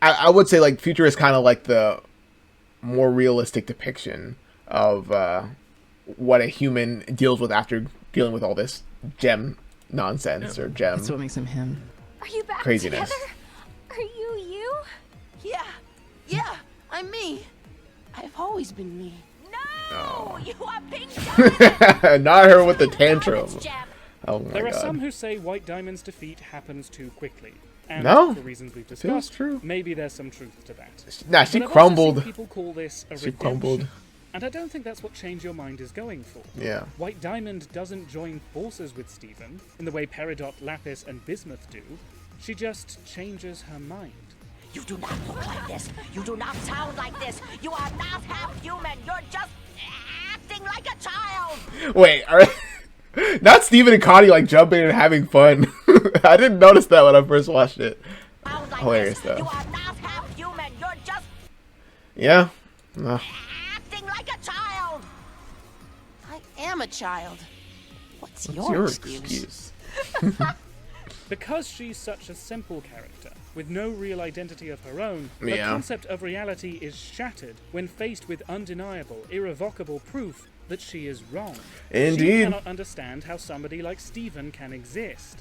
I would say like Future is kind of like the more realistic depiction of what a human deals with after dealing with all this gem nonsense or gem. That's what makes him him. Are you back Craziness. together? Are you? Yeah, I'm me. I've always been me. No! You are being done! Not her with the tantrum. Oh my There are god. some who say White Diamond's defeat happens too quickly. And No, for reasons we've feels discussed, true. maybe there's some truth to that. Nah, she But I've also crumbled. seen people call this a She redemption. crumbled. And I don't think that's what Change Your Mind is going for. Yeah. White Diamond doesn't join forces with Steven in the way Peridot, Lapis, and Bismuth do. She just changes her mind. You do not look like this. You do not sound like this. You are not half human. You're just acting like a child. Wait, not Steven and Connie like jumping and having fun. I didn't notice that when I first watched it. Hilarious though. You are not half human. You're just Yeah. acting like a child. I am a child. What's What's your your excuse? Because she's such a simple character, with no real identity of her own, the Yeah. concept of reality is shattered when faced with undeniable, irrevocable proof that she is wrong. She Indeed. cannot understand how somebody like Steven can exist.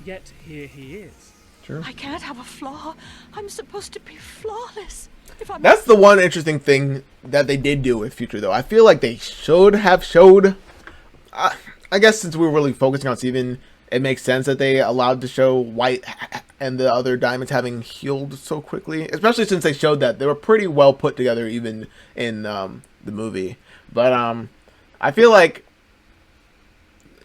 Yet here he is. True. I can't have a flaw. I'm supposed to be flawless. If I'm That's the one interesting thing that they did do with Future, though. I feel like they should have showed. I guess since we were really focusing on Steven, it makes sense that they allowed to show White and the other diamonds having healed so quickly, especially since they showed that they were pretty well put together even in the movie. But I feel like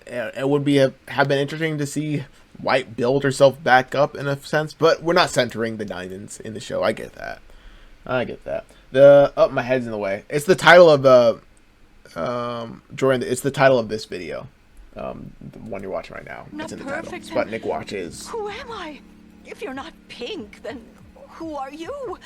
it would have been interesting to see White build herself back up in a sense, but we're not centering the diamonds in the show. I get that. My head's in the way. It's the title of Jordan. It's the title of this video, the one you're watching right now. Not it's in the perfect, title. Sputnik watches. Who am I? If you're not Pink, then who are you?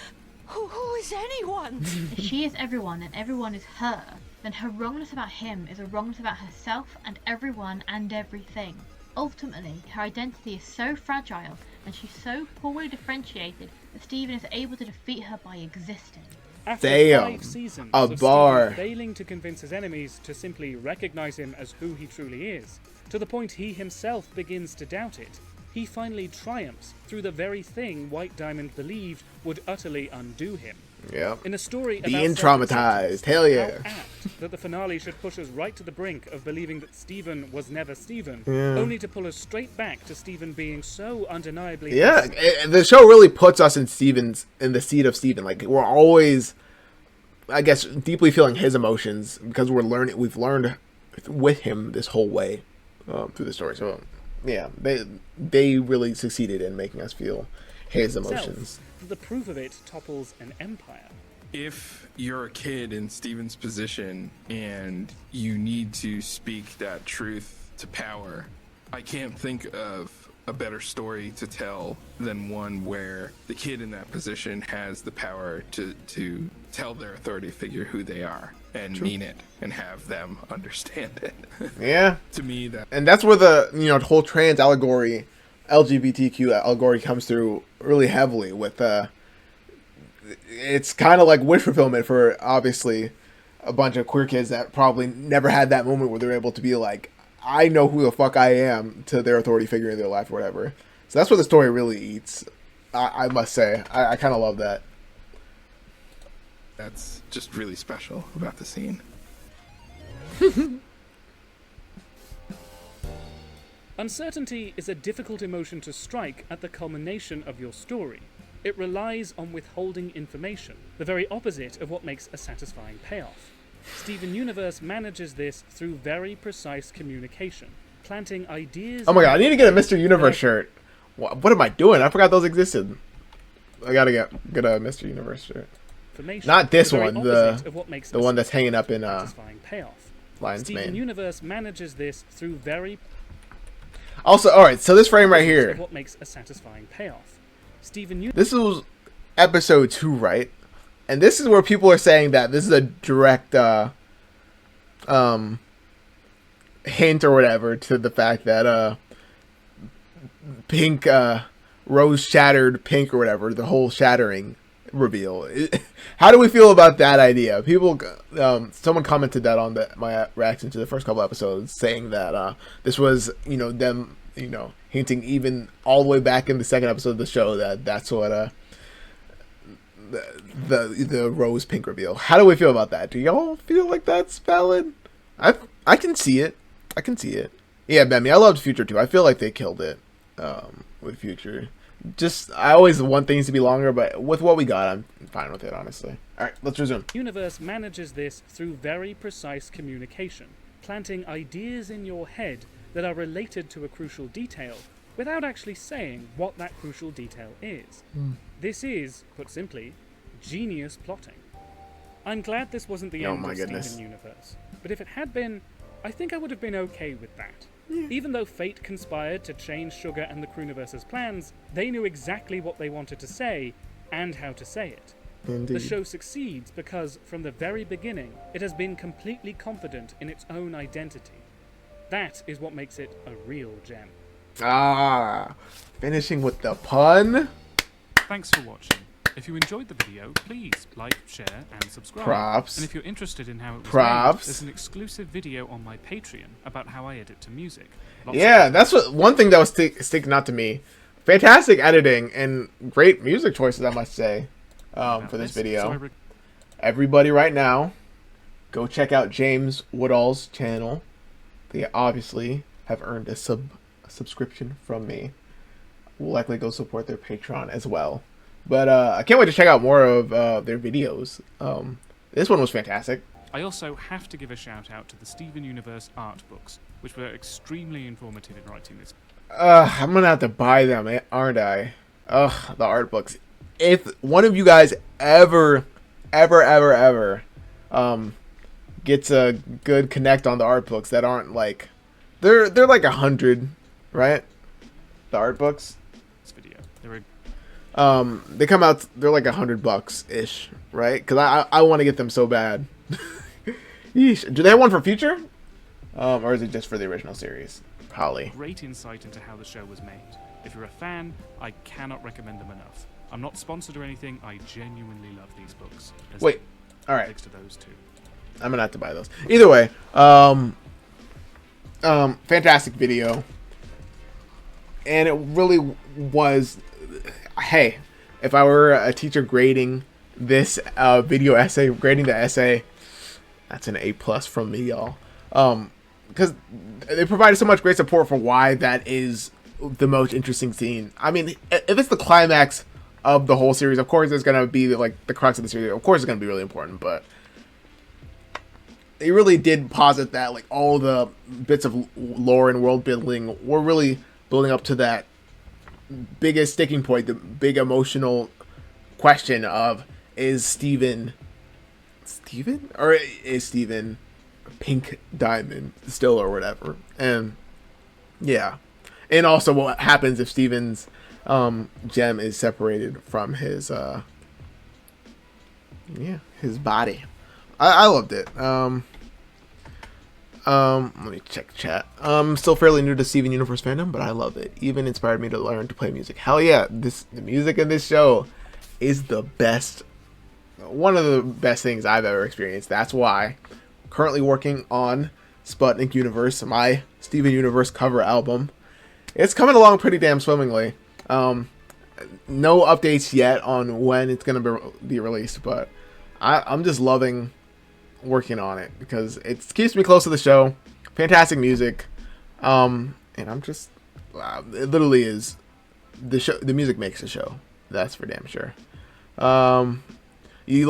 Who is anyone? If she is everyone and everyone is her, then her wrongness about him is a wrongness about herself and everyone and everything. Ultimately, her identity is so fragile and she's so poorly differentiated that Stephen is able to defeat her by existing. After Damn, 5 seasons a of bar. Stephen failing to convince his enemies to simply recognize him as who he truly is, to the point he himself begins to doubt it, he finally triumphs through the very thing White Diamond believed would utterly undo him. Yeah. In a story Being about traumatized. Hell yeah. how apt that the finale should push us right to the brink of believing that Stephen was never Stephen, Yeah. only to pull us straight back to Stephen being so undeniably Yeah, the show really puts us in the seat of Stephen. Like, we're always, I guess, deeply feeling his emotions because we've learned with him this whole way through the story. So yeah, they really succeeded in making us feel his emotions. The proof of it topples an empire. If you're a kid in Steven's position and you need to speak that truth to power, I can't think of a better story to tell than one where the kid in that position has the power to tell their authority figure who they are and mean it and have them understand it. Yeah. To me, that's where the whole trans allegory, LGBTQ allegory comes through really heavily with it's kind of like wish fulfillment for obviously a bunch of queer kids that probably never had that moment where they're able to be like, I know who the fuck I am to their authority figure in their life or whatever. So that's what the story really eats. I must say. I kind of love that. That's just really special about the scene. Uncertainty is a difficult emotion to strike at the culmination of your story. It relies on withholding information, the very opposite of what makes a satisfying payoff. Steven Universe manages this through very precise communication, planting ideas... Oh my god, I need to get a Mr. Universe shirt. What am I doing? I forgot those existed. I gotta get a Mr. Universe shirt. Not this one, the one that's hanging up in Lion's Steven Mane. Universe manages this through very... Also, alright, so this frame right here. What makes a satisfying payoff. This was episode 2, right? And this is where people are saying that this is a direct hint or whatever to the fact that Pink Rose shattered Pink or whatever, the whole shattering reveal. How do we feel about that idea? People, someone commented that on my reaction to the first couple episodes, saying that this was, them, hinting even all the way back in the second episode of the show that's what the Rose Pink reveal. How do we feel about that? Do y'all feel like that's valid? I can see it. I can see it. Yeah, Bemmy, I loved Future too. I feel like they killed it with Future. I always want things to be longer, but with what we got, I'm fine with it, honestly. Alright, let's resume. Universe manages this through very precise communication, planting ideas in your head that are related to a crucial detail, without actually saying what that crucial detail is. This is, put simply, genius plotting. I'm glad this wasn't the end of Steven Universe, but if it had been, I think I would have been okay with that. Even though fate conspired to change Sugar and the Crewniverse's plans, they knew exactly what they wanted to say, and how to say it. Indeed. The show succeeds because, from the very beginning, it has been completely confident in its own identity. That is what makes it a real gem. Finishing with the pun. Thanks for watching. If you enjoyed the video, please like, share, and subscribe. Props. And if you're interested in how it was Props. made, there's an exclusive video on my Patreon about how I edit to music. Yeah, that's one thing that was sticking out to me. Fantastic editing and great music choices, I must say, for this video. Everybody right now, go check out James Woodall's channel. They obviously have earned a subscription from me. we'll likely go support their Patreon as well. But I can't wait to check out more of their videos. This one was fantastic. I also have to give a shout out to the Steven Universe art books, which were extremely informative in writing this. I'm gonna have to buy them, aren't I? Ugh, the art books. If one of you guys ever gets a good connect on the art books that aren't like, they're like 100, right? The art books. This video, they're they come out. They're like $100 ish, right? Because I want to get them so bad. Yeesh. Do they have one for future? Or is it just for the original series? Probably. Great insight into how the show was made. If you're a fan, I cannot recommend them enough. I'm not sponsored or anything. I genuinely love these books. Wait. All right. Next to those two. I'm gonna have to buy those. Either way, fantastic video, and it really was. Hey, if I were a teacher grading this video essay, grading the essay, that's an A+ from me, y'all. Because they provided so much great support for why that is the most interesting scene. I mean, if it's the climax of the whole series, of course it's gonna be like the crux of the series. Of course it's gonna be really important, but they really did posit that like all the bits of lore and world building were really building up to that biggest sticking point, the big emotional question of, is Steven or is Steven Pink Diamond still or whatever? And yeah, and also what happens if Steven's gem is separated from his his body. I loved it. Let me check chat. I'm still fairly new to Steven Universe fandom, but I love it. Even inspired me to learn to play music. Hell yeah, the music in this show is the best. One of the best things I've ever experienced. That's why I'm currently working on Sputnik Universe, my Steven Universe cover album. It's coming along pretty damn swimmingly. No updates yet on when it's going to be released, but I'm just loving working on it because it keeps me close to the show. Fantastic music, and I'm just it literally is the show. The music makes the show. That's for damn sure.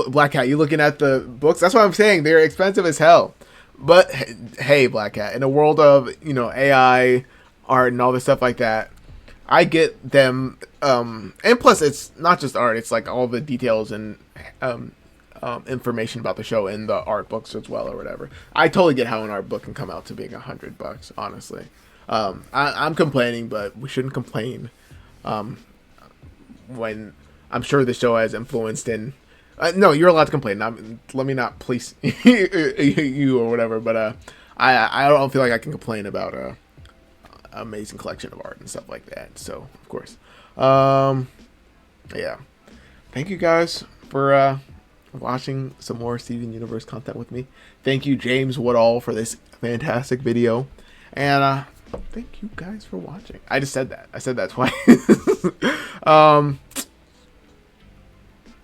Black Cat, you looking at the books? That's what I'm saying. They're expensive as hell. But hey, Black Cat, in a world of AI art and all this stuff like that, I get them. And plus, it's not just art; it's like all the details and information about the show in the art books as well, or whatever. I totally get how an art book can come out to being $100. Honestly, I'm complaining, but we shouldn't complain. When I'm sure the show has influenced in. No, you're allowed to complain. Let me not police you or whatever. But I don't feel like I can complain about a amazing collection of art and stuff like that. So of course, yeah. Thank you guys for watching some more Steven Universe content with me. Thank you, James Woodall, for this fantastic video, and thank you guys for watching. I just said that. I said that twice.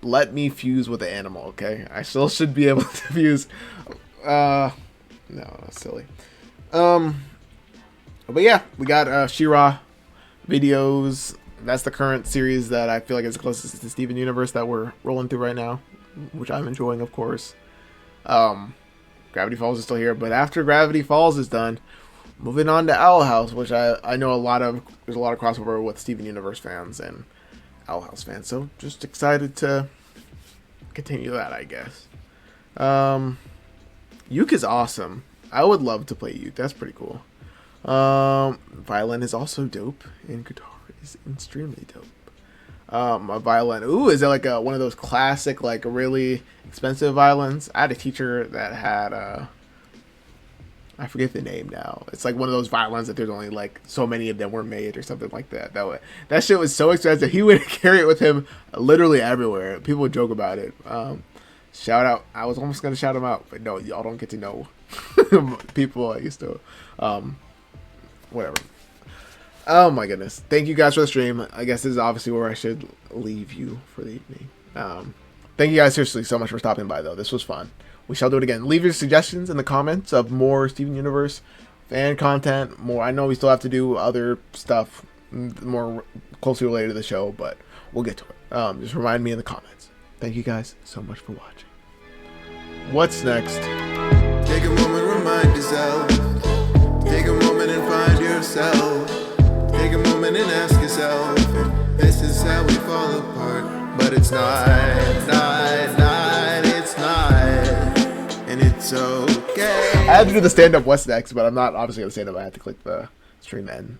Let me fuse with the animal, okay? I still should be able to fuse. No, that's silly. But yeah, we got She-Ra videos. That's the current series that I feel like is the closest to Steven Universe that we're rolling through right now, which I'm enjoying, of course. Gravity Falls is still here, but after Gravity Falls is done, moving on to Owl House, which I know there's a lot of crossover with Steven Universe fans and Owl House fans, so just excited to continue that, I guess. Uke is awesome. I would love to play Uke. That's pretty cool. Violin is also dope, and guitar is extremely dope. A violin. Ooh, is it like one of those classic, like really expensive violins? I had a teacher that had I forget the name now. It's like one of those violins that there's only like so many of them were made or something like that. That shit was so expensive. He would carry it with him literally everywhere. People would joke about it. Shout out. I was almost gonna shout him out, but no, y'all don't get to know people I used to. Whatever. Oh my goodness. Thank you guys for the stream. I guess this is obviously where I should leave you for the evening. Thank you guys seriously so much for stopping by though. This was fun. We shall do it again. Leave your suggestions in the comments of more Steven Universe fan content. More. I know we still have to do other stuff, more closely related to the show, but we'll get to it. Just remind me in the comments. Thank you guys so much for watching. What's next? Take a moment, remind yourself. Take a moment and find yourself. Take a moment and ask yourself, this is how we fall apart. But it's not, it's not, and it's okay. I had to do the stand-up what's next, but I'm not obviously going to stand up. I had to click the stream end.